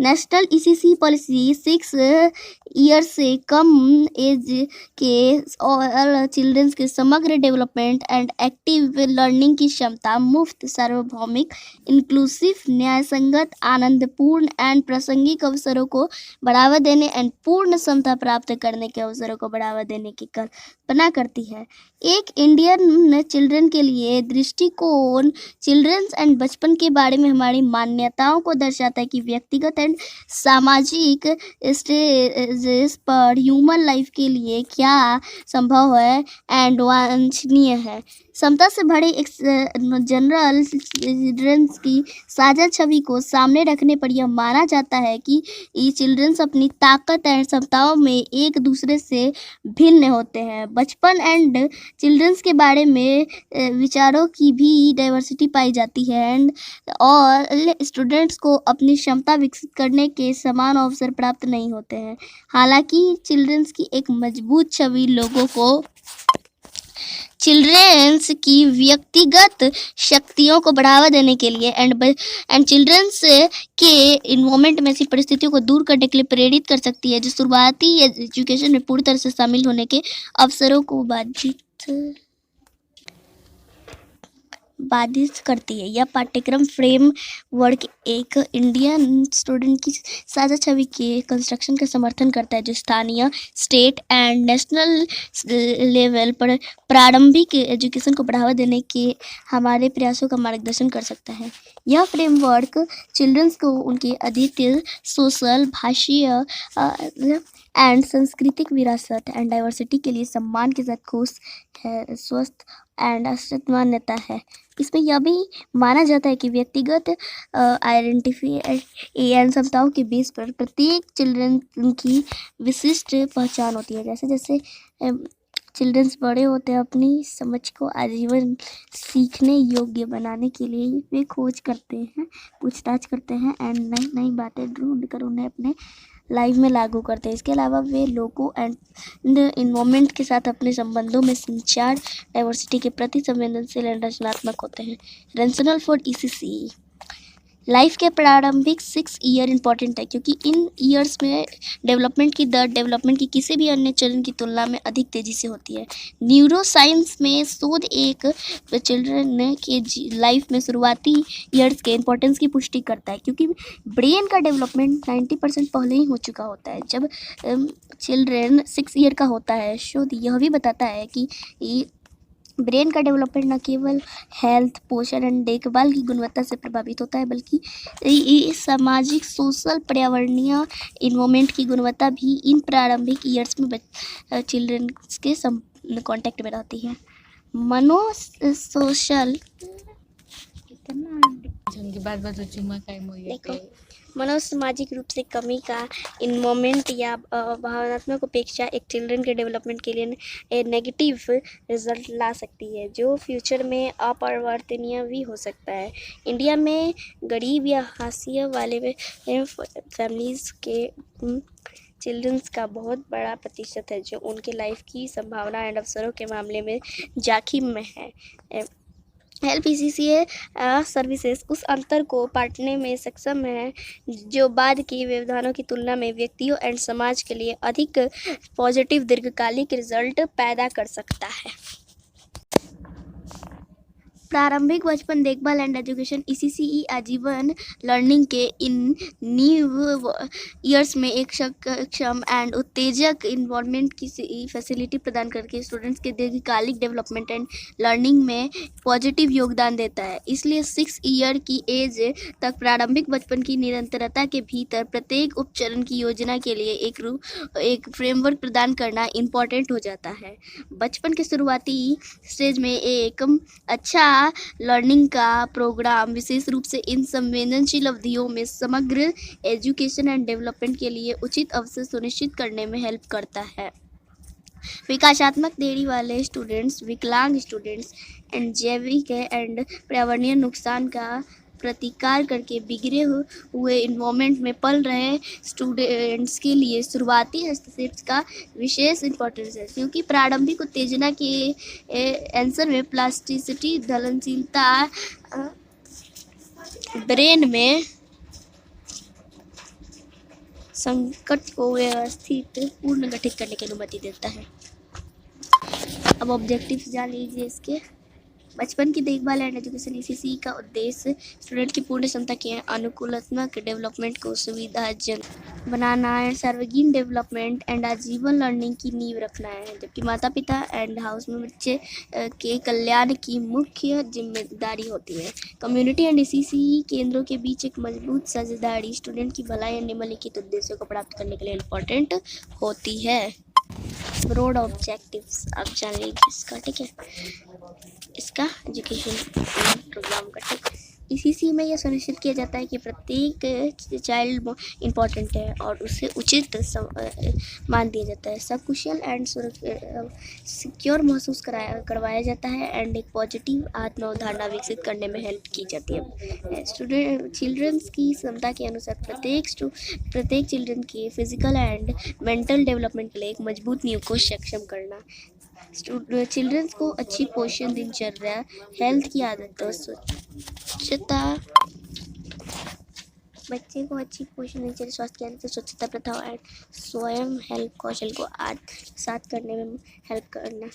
[SPEAKER 1] National ECCE policy 6 year से कम एज के ऑल चिल्ड्रंस के समग्र डेवलपमेंट एंड एक्टिव लर्निंग की क्षमता, मुफ्त, सार्वभौमिक, इंक्लूसिव, न्यायसंगत, आनंदपूर्ण एंड प्रासंगिक अवसरों को बढ़ावा देने एंड पूर्ण क्षमता प्राप्त करने के अवसरों को बढ़ावा देने की कल्पना करती है। एक इंडियन चिल्ड्रन के लिए दृष्टिकोण चिल्ड्रंस एंड बचपन के बारे में हमारी मान्यताओं को दर्शाता है कि व्यक्तिगत व्यक्तिगत एंड सामाजिक स्टेजेस पर ह्यूमन लाइफ के लिए क्या संभव है एंड वांछनीय है। क्षमता से भरे एक जनरल चिल्ड्रंस की साझा छवि को सामने रखने पर यह माना जाता है कि ये चिल्ड्रंस अपनी ताकत एंड क्षमताओं में एक दूसरे से भिन्न होते हैं। बचपन एंड चिल्ड्रंस के बारे में विचारों की भी डाइवर्सिटी पाई जाती है एंड और स्टूडेंट्स को अपनी क्षमता विकसित करने के समान अवसर प्राप्त नहीं होते हैं। हालांकि चिल्ड्रंस की एक मजबूत छवि लोगों को चिल्ड्रंस की व्यक्तिगत शक्तियों को बढ़ावा देने के लिए एंड चिल्ड्रंस के इन्वॉल्वमेंट में ऐसी परिस्थितियों को दूर करने के लिए प्रेरित कर सकती है जो शुरुआती एजुकेशन में पूरी तरह से शामिल होने के अवसरों को बाधित करती है। यह पाठ्यक्रम फ्रेमवर्क एक इंडियन स्टूडेंट की साझा छवि के कंस्ट्रक्शन का समर्थन करता है जो स्थानीय, स्टेट एंड नेशनल लेवल पर प्रारंभिक एजुकेशन को बढ़ावा देने के हमारे प्रयासों का मार्गदर्शन कर सकता है। यह फ्रेमवर्क चिल्ड्रंस को उनके अद्वितीय सोशल, भाषीय एंड सांस्कृतिक विरासत एंड डाइवर्सिटी के लिए सम्मान के साथ खुश है, स्वस्थ एंड अस्तित्व मान्यता है। इसमें यह भी माना जाता है कि व्यक्तिगत आइडेंटिटी एंड क्षमताओं के बेस पर प्रत्येक चिल्ड्रन की विशिष्ट पहचान होती है। जैसे जैसे चिल्ड्रंस बड़े होते हैं अपनी समझ को आजीवन सीखने योग्य बनाने के लिए वे खोज करते हैं, पूछताछ करते हैं एंड नई नई बातें ढूंढ कर उन्हें अपने लाइफ में लागू करते हैं। इसके अलावा वे लोगों एंड इन्वॉल्वमेंट के साथ अपने संबंधों में संचार, डाइवर्सिटी के प्रति संवेदनशील एंड रचनात्मक होते हैं। रेंशनल फॉर ECC लाइफ के प्रारंभिक 6 ईयर इंपॉर्टेंट है क्योंकि इन ईयर्स में डेवलपमेंट की दर डेवलपमेंट की किसी भी अन्य चरण की तुलना में अधिक तेज़ी से होती है। न्यूरोसाइंस में शोध एक चिल्ड्रन के लाइफ में शुरुआती ईयर्स के इंपॉर्टेंस की पुष्टि करता है क्योंकि ब्रेन का डेवलपमेंट 90% पहले ही हो चुका होता है जब चिल्ड्रन 6 ईयर का होता है। शोध यह भी बताता है कि ब्रेन का डेवलपमेंट न केवल हेल्थ, पोषण एंड देखभाल की गुणवत्ता से प्रभावित होता है बल्कि सामाजिक, सोशल, पर्यावरणीय इन्वॉल्वमेंट की गुणवत्ता भी इन प्रारंभिक ईयर्स में चिल्ड्रन के कांटेक्ट में रहती है। मनोसामाजिक रूप से कमी का इन्वॉल्वमेंट या भावनात्मक उपेक्षा एक चिल्ड्रन के डेवलपमेंट के लिए नेगेटिव रिजल्ट ला सकती है जो फ्यूचर में अपरिवर्तनीय भी हो सकता है। इंडिया में गरीब या हाशिए वाले फैमिलीज़ के चिल्ड्रंस का बहुत बड़ा प्रतिशत है जो उनके लाइफ की संभावना एंड अवसरों के मामले में जोखिम में है। LPCCA सर्विसेज उस अंतर को पाटने में सक्षम है जो बाद के व्यवधानों की तुलना में व्यक्तियों एंड समाज के लिए अधिक पॉजिटिव दीर्घकालिक रिजल्ट पैदा कर सकता है। प्रारंभिक बचपन देखभाल एंड एजुकेशन ECCE आजीवन लर्निंग के इन न्यू ईयर्स में एक सक्षम एंड उत्तेजक इन्वॉल्वमेंट की फैसिलिटी प्रदान करके स्टूडेंट्स के दीर्घकालिक डेवलपमेंट एंड लर्निंग में पॉजिटिव योगदान देता है। इसलिए 6 ईयर की एज तक प्रारंभिक बचपन की निरंतरता के भीतर प्रत्येक उपचरण की योजना के लिए एक फ्रेमवर्क प्रदान करना इम्पॉर्टेंट हो जाता है। बचपन के शुरुआती स्टेज में एक अच्छा लर्निंग का प्रोग्राम विशेष रूप से इन संवेदनशील अवधियों में समग्र एजुकेशन एंड डेवलपमेंट के लिए उचित अवसर सुनिश्चित करने में हेल्प करता है। विकासात्मक देरी वाले स्टूडेंट्स, विकलांग स्टूडेंट्स एंड जैविक एंड पर्यावरणीय नुकसान का प्रतिकार करके बिगड़े हुए इन्वॉल्वमेंट में पल रहे स्टूडेंट्स के लिए शुरुआती हस्तक्षेप का विशेष इंपॉर्टेंस है क्योंकि प्रारंभिक उत्तेजना के आंसर में प्लास्टिसिटी, घुलनशीलता ब्रेन में संकट को व्यवस्थित पुनर्गठित करने की अनुमति देता है। अब ऑब्जेक्टिव्स जान लीजिए इसके। बचपन की देखभाल एंड एजुकेशन ईसीसी का उद्देश्य स्टूडेंट की पूर्ण क्षमता के अनुकूलात्मक डेवलपमेंट को सुविधाजनक बनाना एंड सर्वांगीण डेवलपमेंट एंड आजीवन लर्निंग की नींव रखना है, जबकि माता पिता एंड हाउस में बच्चे के कल्याण की मुख्य जिम्मेदारी होती है। कम्युनिटी एंड ईसीसी केंद्रों के बीच एक मजबूत साझेदारी स्टूडेंट की भलाई एंड निम्नलिखित उद्देश्यों को प्राप्त करने के लिए इम्पोर्टेंट होती है। ब्रॉड ऑब्जेक्टिव्स आप जान लीजिए इसका, ठीक है, इसका एजुकेशन प्रोग्राम का, ठीक। ईसीसी में यह सुनिश्चित किया जाता है कि प्रत्येक चाइल्ड इम्पॉर्टेंट है और उसे उचित मान दिया जाता है, सकुशल एंड सिक्योर महसूस करवाया जाता है एंड एक पॉजिटिव आत्म अवधारणा विकसित करने में हेल्प की जाती है। स्टूडेंट चिल्ड्रंस की क्षमता के अनुसार प्रत्येक चिल्ड्रन के फिजिकल एंड मेंटल डेवलपमेंट के लिए एक मजबूत नींव को सक्षम करना। चिल्ड्रंस को अच्छी पोषण दिनचर्या, हेल्थ की आदतों, स्वच्छता, बच्चे को अच्छी पोषण दिनचर्या, स्वास्थ्य की आदतों, स्वच्छता प्रथाओं एंड स्वयं हेल्प कौशल को आत्मसात करने में हेल्प करना।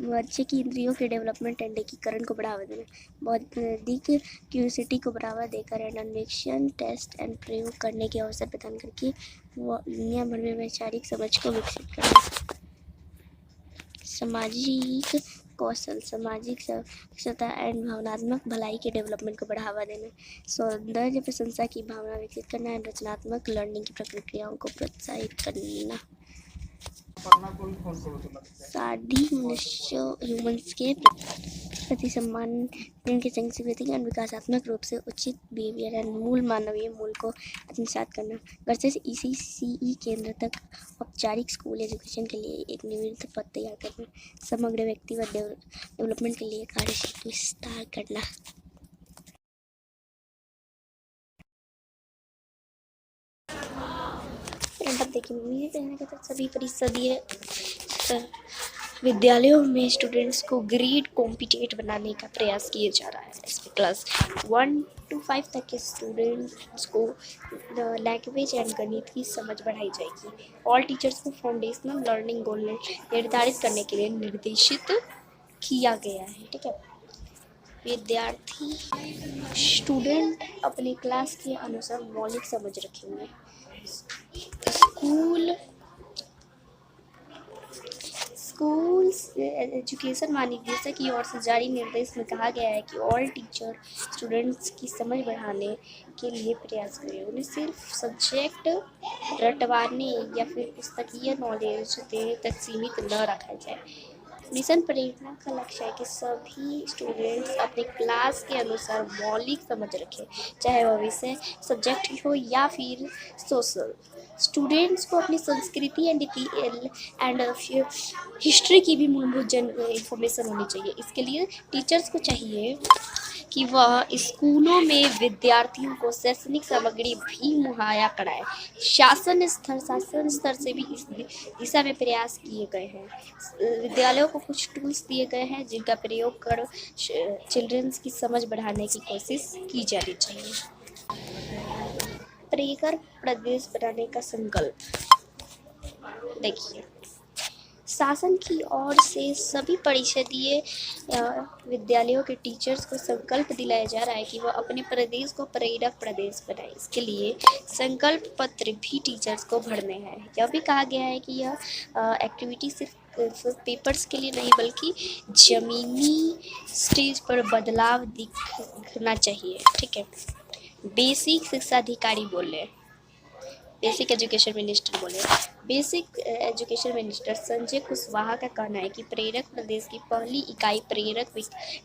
[SPEAKER 1] बच्चे की इंद्रियों के डेवलपमेंट एंड एकीकरण को बढ़ावा देना, बौद्धिक क्यूरियोसिटी को बढ़ावा देकर एंड अन्वेषण, टेस्ट एंड प्रयोग करने के अवसर प्रदान करके दुनिया भर में वैचारिक समझ को विकसित करना। सामाजिक कौशल, सामाजिक सक्षमता एंड भावनात्मक भलाई के डेवलपमेंट को बढ़ावा देना, सौंदर्य प्रशंसा की भावना विकसित करना एंड रचनात्मक लर्निंग की प्रक्रियाओं को प्रोत्साहित करना। साधी मनुष्य ह्यूमंस के प्रति सम्मान, उनके संस्कृति एंड विकासात्मक रूप से उचित बिहेवियर एंड मूल मानवीय मूल को आत्मसात करना। घर से ईसीसीई केंद्र तक औपचारिक स्कूल एजुकेशन के लिए एक निविष्ट पथ तैयार करना, समग्र व्यक्तिगत डेवलपमेंट के लिए कार्यक्षेत्र विस्तार करना। देखिए, मेरे कहने का तो सभी परिषदीय विद्यालयों में स्टूडेंट्स को ग्रेड कॉम्पिटेट बनाने का प्रयास किया जा रहा है। इसमें क्लास 1 to 5 तक के स्टूडेंट्स को लैंग्वेज एंड गणित की समझ बढ़ाई जाएगी। ऑल टीचर्स को फाउंडेशनल लर्निंग गोल निर्धारित करने के लिए निर्देशित किया गया है, ठीक है। विद्यार्थी स्टूडेंट अपने क्लास के अनुसार मौलिक समझ रखेंगे। स्कूल एजुकेशन महानिदेशक की ओर से जारी निर्देश में कहा गया है कि ऑल टीचर स्टूडेंट्स की समझ बढ़ाने के लिए प्रयास करें। उन्हें सिर्फ सब्जेक्ट रटवाने या फिर पुस्तकीय नॉलेज देने तक सीमित न रखा जाए। मिशन प्रेरणा का लक्ष्य है कि सभी स्टूडेंट्स अपने क्लास के अनुसार मौलिक समझ रखें, चाहे वह विषय सब्जेक्ट हो या फिर सोशल। स्टूडेंट्स को अपनी संस्कृति एंड हिस्ट्री की भी मूलभूत इंफॉर्मेशन होनी चाहिए। इसके लिए टीचर्स को चाहिए कि वह स्कूलों में विद्यार्थियों को शैक्षणिक सामग्री भी मुहैया कराए। शासन स्तर से भी इस दिशा में प्रयास किए गए हैं। विद्यालयों को कुछ टूल्स दिए गए हैं जिनका प्रयोग कर चिल्ड्रंस की समझ बढ़ाने की कोशिश की जानी चाहिए। प्रेरक प्रदेश बनाने का संकल्प, देखिए, शासन की ओर से सभी परिषदीय विद्यालयों के टीचर्स को संकल्प दिलाया जा रहा है कि वह अपने प्रदेश को प्रेरक प्रदेश बनाए। इसके लिए संकल्प पत्र भी टीचर्स को भरने हैं। यह भी कहा गया है कि यह एक्टिविटी सिर्फ पेपर्स के लिए नहीं बल्कि जमीनी स्टेज पर बदलाव दिखना चाहिए, ठीक है। बेसिक शिक्षा अधिकारी बोले, बेसिक एजुकेशन मिनिस्टर बोले। Basic education minister Sanjay Kushwaha का कहना है कि प्रेरक प्रदेश की पहली इकाई प्रेरक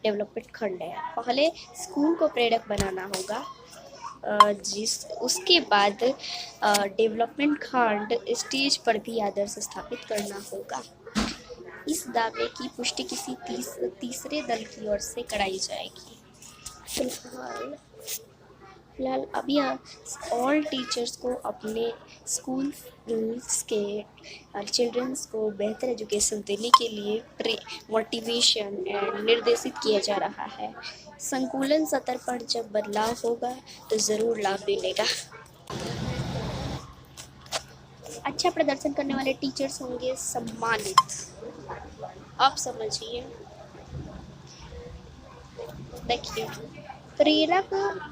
[SPEAKER 1] डेवलपमेंट खंड है। पहले स्कूल को प्रेरक बनाना होगा, उसके बाद डेवलपमेंट खंड स्टेज पर भी आदर्श स्थापित करना होगा। इस दावे की पुष्टि किसी तीसरे दल की ओर से कराई जाएगी। फिलहाल अभी ऑल टीचर्स को अपने स्कूल्स के चिल्ड्रंस को बेहतर एजुकेशन देने के लिए मोटिवेशन एंड निर्देशित किया जा रहा है। संकुलन स्तर पर जब बदलाव होगा तो ज़रूर लाभ मिलेगा। अच्छा प्रदर्शन करने वाले टीचर्स होंगे सम्मानित। आप समझिए, देखिए, प्रेरक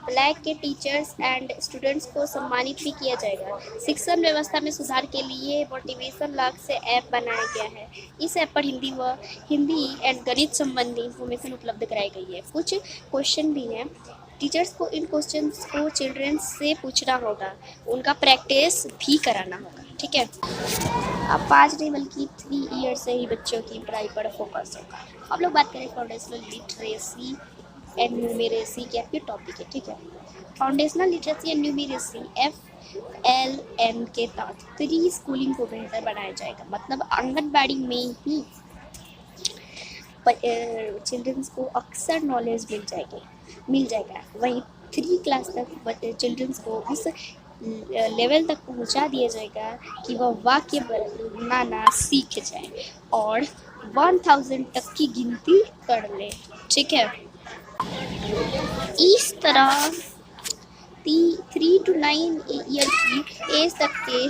[SPEAKER 1] ब्लैक के टीचर्स एंड स्टूडेंट्स को सम्मानित भी किया जाएगा। शिक्षण व्यवस्था में सुधार के लिए मोटिवेशन लॉग से ऐप बनाया गया है। इस ऐप पर हिंदी एंड गणित संबंधी इंफॉर्मेशन उपलब्ध कराई गई है। कुछ क्वेश्चन भी हैं, टीचर्स को इन क्वेश्चंस को चिल्ड्रंस से पूछना होगा, उनका प्रैक्टिस भी कराना होगा। ठीक है, अब 5 नहीं बल्कि 3 ईयर से ही बच्चों की पढ़ाई पर फोकस होगा। अब लोग बात करें फाउंडेशनल लिटरेसी एंड न्यूमेरेसी के आपके टॉपिक है। ठीक है, foundational literacy and numeracy FLN के तहत प्री स्कूलिंग को बेहतर बनाया जाएगा। मतलब आंगनबाड़ी में ही चिल्ड्रंस को अक्सर नॉलेज मिल जाएगा। वहीं 3 क्लास तक चिल्ड्रंस को उस लेवल तक पहुंचा दिया जाएगा कि वह वाक्य बनाना सीख जाए और 1000 तक की गिनती कर ले। ठीक है, इस तरह 3 to 9 ईयर की एज तक के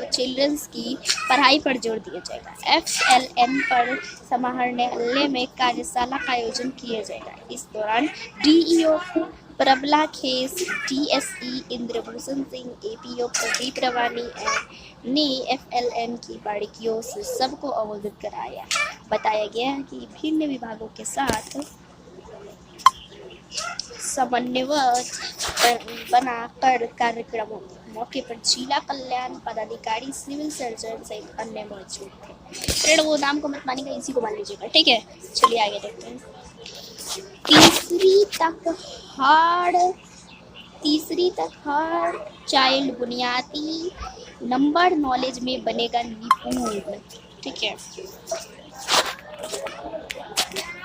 [SPEAKER 1] चिल्ड्रंस की पढ़ाई पर जोर दिया जाएगा। FLN पर समाहरणालय में कार्यशाला का आयोजन किया जाएगा। इस दौरान DEO प्रबला खेस, TSE इंद्रभूषण सिंह, APO प्रदीप रवानी ने FLN की बारीकियों से सबको अवगत कराया। बताया गया कि विभिन्न विभागों के साथ समन्वय बनाकर कार्यक्रमों मौके पर जिला कल्याण पदाधिकारी, सिविल सर्जन सहित अन्य मौजूद थे। फ्रेंड वो नाम को मत मानिएगा, इसी को मान लीजिएगा। ठीक है, चलिए आगे देखते हैं। तीसरी तक हर चाइल्ड बुनियादी नंबर नॉलेज में बनेगा निपुण। ठीक है,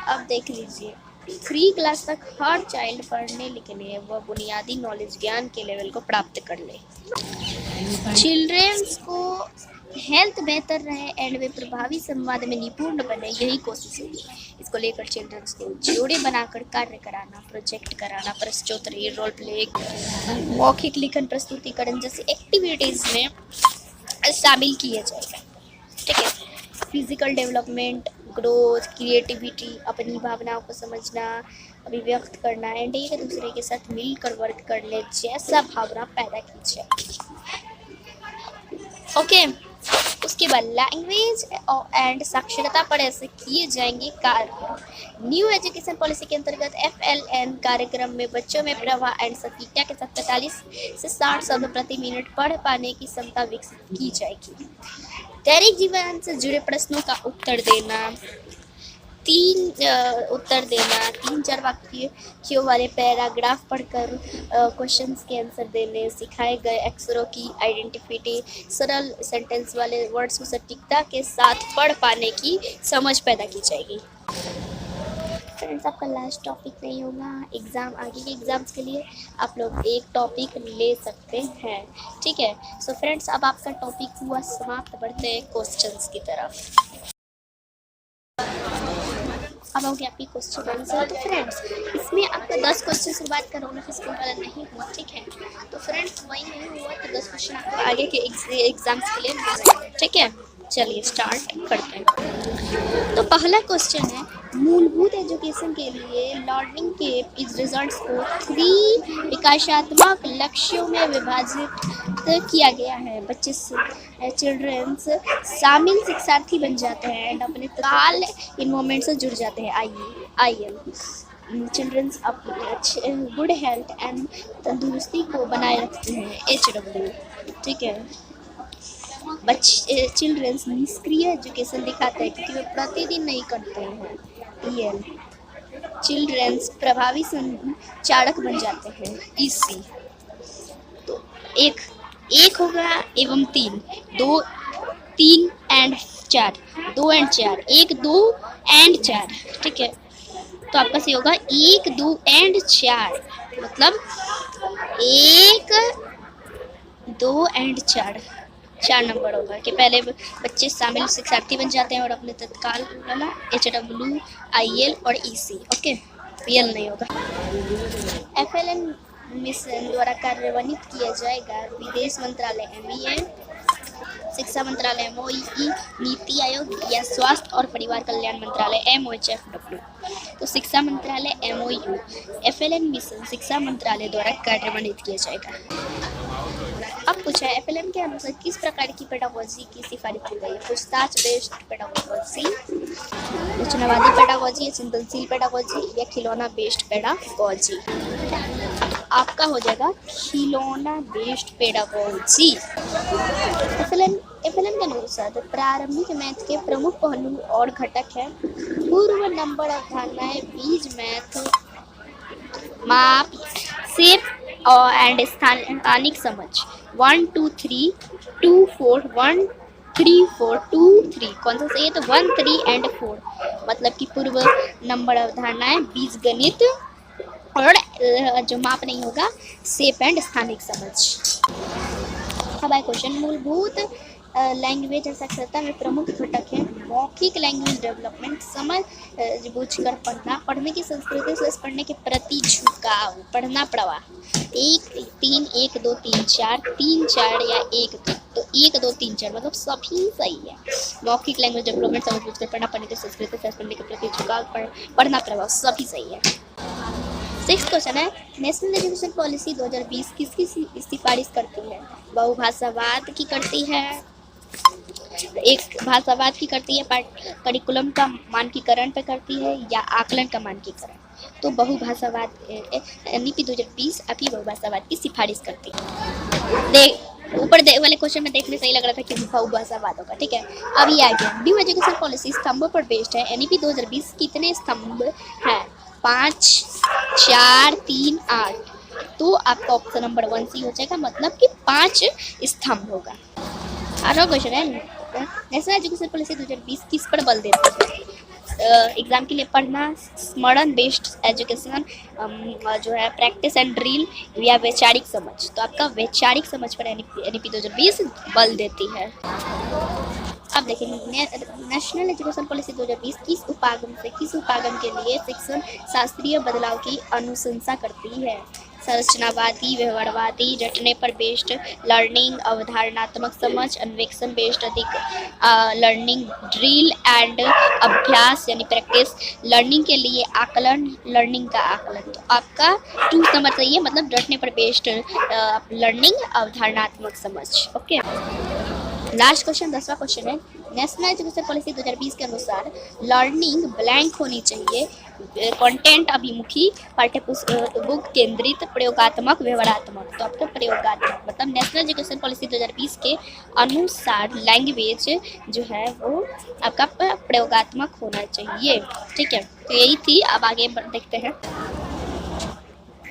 [SPEAKER 1] अब देख लीजिए, 3 क्लास तक हर चाइल्ड पढ़ने लिखने व बुनियादी नॉलेज ज्ञान के लेवल को प्राप्त कर ले। चिल्ड्रंस को हेल्थ बेहतर रहे एंड वे प्रभावी संवाद में निपुण बने, यही कोशिश होगी। इसको लेकर चिल्ड्रंस को जोड़े बनाकर कार्य कराना, प्रोजेक्ट कराना, प्रश्नोत्तरी, रोल प्ले, मौखिक लिखन प्रस्तुतिकरण जैसी एक्टिविटीज में शामिल किया जाएगा। ठीक है, फिजिकल डेवलपमेंट, ग्रोथ, क्रिएटिविटी, अपनी भावनाओं को समझना, अभिव्यक्त करना एंड एक दूसरे के साथ मिलकर वर्क करने जैसा भावना पैदा की जाए। ओके, उसके बाद लैंग्वेज एंड साक्षरता पर ऐसे किए जाएंगे कार्य। न्यू एजुकेशन पॉलिसी के अंतर्गत FLN कार्यक्रम में बच्चों में प्रवाह एंड सटीकता के साथ 45 से 60 शब्द प्रति मिनट पढ़ पाने की क्षमता विकसित की जाएगी। दैनिक जीवन से जुड़े प्रश्नों का उत्तर देना, 3-4 वाक्यों वाले पैराग्राफ पढ़कर क्वेश्चंस के आंसर देने, सिखाए गए अक्षरों की आइडेंटिटी, सरल सेंटेंस वाले वर्ड्स को सटीकता के साथ पढ़ पाने की समझ पैदा की जाएगी। फ्रेंड्स, आपका लास्ट टॉपिक नहीं होगा। एग्ज़ाम, आगे के एग्ज़ाम्स के लिए आप लोग एक टॉपिक ले सकते हैं। ठीक है, सो फ्रेंड्स, अब आपका टॉपिक हुआ समाप्त। बढ़ते हैं क्वेश्चंस की तरफ। अब हो गया आपकी क्वेश्चन आंसर। तो फ्रेंड्स, इसमें आपका 10 क्वेश्चन से बात करो ना, फिजिकल वाला नहीं हुआ। ठीक है, तो फ्रेंड्स वही नहीं हुआ तो 10 क्वेश्चन आपको आगे के एग्जाम्स के लिए मिल जाएंगे। ठीक है, चलिए स्टार्ट करते हैं। तो पहला क्वेश्चन है, मूलभूत एजुकेशन के लिए लर्निंग के इस रिजल्ट्स को 3 विकासात्मक लक्ष्यों में विभाजित किया गया है। बच्चे चिल्ड्रंस शामिल शिक्षार्थी बन जाते हैं एंड अपने तत्काल इन्वॉल्वमेंट से जुड़ जाते हैं। IL चिल्ड्रंस अपने गुड हेल्थ एंड तंदुरुस्ती को बनाए रखते हैं। HW ठीक है, बच्चे चिल्ड्रंस निष्क्रिय एजुकेशन दिखाते हैं क्योंकि वे प्रतिदिन नहीं करते हैं। EL चिल्ड्रंस प्रभावी संचालक बन जाते हैं। EC तो एक होगा एवं 3, 2, 3 एंड 4, 2 एंड 4, 1, 2 एंड 4। ठीक है, तो आपका सही होगा 1, 2 एंड 4, मतलब 1, 2 एंड 4 नंबर होगा कि पहले बच्चे शामिल शिक्षार्थी बन जाते हैं और अपने तत्काल वाला HW, IL और EC। ओके, PL नहीं होगा। FLN मिशन द्वारा कार्यान्वित किया जाएगा। विदेश मंत्रालय MEA शिक्षा मंत्रालय MOE, नीति आयोग या स्वास्थ्य और परिवार कल्याण मंत्रालय MOHFW। तो शिक्षा मंत्रालय MOU। FLN मिशन शिक्षा मंत्रालय द्वारा कार्यान्वित किया जाएगा। अब पूछा है FLN के अनुसार किस प्रकार की पेडागोजी की सिफारिश की गई है? पूछताछ बेस्ड पेडागोजी, रचनावादी पेडागोजी, चिंतनशील पेडागोजी या खिलौना बेस्ड पेडागोजी? आपका हो जाएगा खिलौना बेस्ड पेडागोजी। FLN के अनुसार प्रारंभिक मैथ के प्रमुख पहलू और घटक है पूर्व नंबर अवधारणाएं, बीज मैथ, माप, शेप एंड स्थानिक समझ। 1 2 3 2 4 1 3 4 2 3 कौन सा सही है? तो 1 3 एंड 4 मतलब कि पूर्व नंबर अवधारणाएं, बीज गणित और जो माप नहीं होगा शेप एंड स्थानिक समझ। अब आए क्वेश्चन, मूलभूत लैंग्वेज साक्षरता में प्रमुख घटक है मौखिक लैंग्वेज डेवलपमेंट, समझ बूझ कर पढ़ना, पढ़ने की संस्कृति से पढ़ने के प्रति झुकाव, पढ़ना प्रवाह। 1 3 1 2 3 4 3 4 या 1 2 तो 1 2 3 4 मतलब सभी सही है। मौखिक लैंग्वेज डेवलपमेंट, समझ बूझ कर पढ़ना, पढ़ने की संस्कृति से पढ़ने के प्रति झुकाव, पढ़ना प्रवाह सभी सही है। 6th क्वेश्चन है, नेशनल एजुकेशन पॉलिसी 2020 किसकी सिफारिश करती है? बहुभाषावाद की करती है, एक भाषावाद की करती है, करिकुलम का मानकीकरण पे करती है या आकलन का मानकीकरण? तो बहुभाषावाद NEP 2020 आपकी बहुभाषावाद की सिफारिश करती है। ऊपर वाले क्वेश्चन में देखने सही लग रहा था कि बहुभाषावाद होगा, ठीक है। अब ये आ गया, न्यू एजुकेशन पॉलिसी स्तंभों पर बेस्ड है। NEP 2020 कितने स्तंभ है? 5 4 3 8 तो आपका ऑप्शन नंबर 1 सी हो जाएगा, मतलब कि 5 स्तंभ होगा। 8वां क्वेश्चन है, नेशनल एजुकेशन पॉलिसी 2020 किस पर बल देती है? एग्जाम के लिए पढ़ना, स्मरण बेस्ड एजुकेशन, जो है प्रैक्टिस एंड ड्रिल या वैचारिक समझ? तो आपका वैचारिक समझ पर NEP 2020 बल देती है। अब देखेंगे, नेशनल एजुकेशन पॉलिसी 2020 किस उपागम के लिए शिक्षण शास्त्रीय बदलाव की अनुशंसा करती है? संरचनावादी, व्यवहारवादी, रटने पर बेस्ड लर्निंग, अवधारणात्मक समझ, अन्वेषण बेस्ड अधिक लर्निंग, ड्रिल एंड अभ्यास यानी प्रैक्टिस लर्निंग के लिए आकलन, लर्निंग का आकलन? तो आपका 2 समझ सही है, मतलब रटने पर बेस्ड लर्निंग, अवधारणात्मक समझ। ओके, लास्ट क्वेश्चन 10वां क्वेश्चन है, नेशनल एजुकेशन पॉलिसी 2020 के अनुसार लर्निंग ब्लैंक होनी चाहिए, कंटेंट अभिमुखी, पाठ्यपुस्तक केंद्रित, प्रयोगात्मक, व्यवहारात्मक? तो आपका प्रयोगात्मक, मतलब नेशनल एजुकेशन पॉलिसी 2020 के अनुसार लैंग्वेज जो है वो आपका प्रयोगात्मक होना चाहिए, ठीक है। तो यही थी, अब आगे देखते हैं।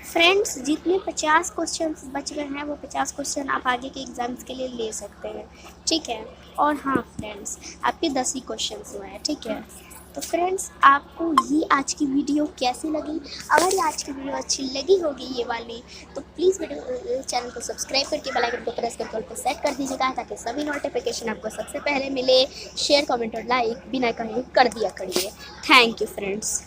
[SPEAKER 1] फ्रेंड्स, जितने 50 क्वेश्चन बच गए हैं वो 50 क्वेश्चन आप आगे के एग्जाम्स के लिए ले सकते हैं, ठीक है। और हाँ फ्रेंड्स, आपके 10 ही क्वेश्चन हुए हैं, ठीक है। तो फ्रेंड्स, आपको ये आज की वीडियो कैसी लगी? अगर ये आज की वीडियो अच्छी लगी होगी ये वाली, तो प्लीज़ वीडियो चैनल को सब्सक्राइब करके बेल आइकन को प्रेस करके ऑल पे सेट कर दीजिएगा, ताकि सभी नोटिफिकेशन आपको सबसे पहले मिले। शेयर, कमेंट और लाइक बिना कहे कर दिया करिए। Thank you friends.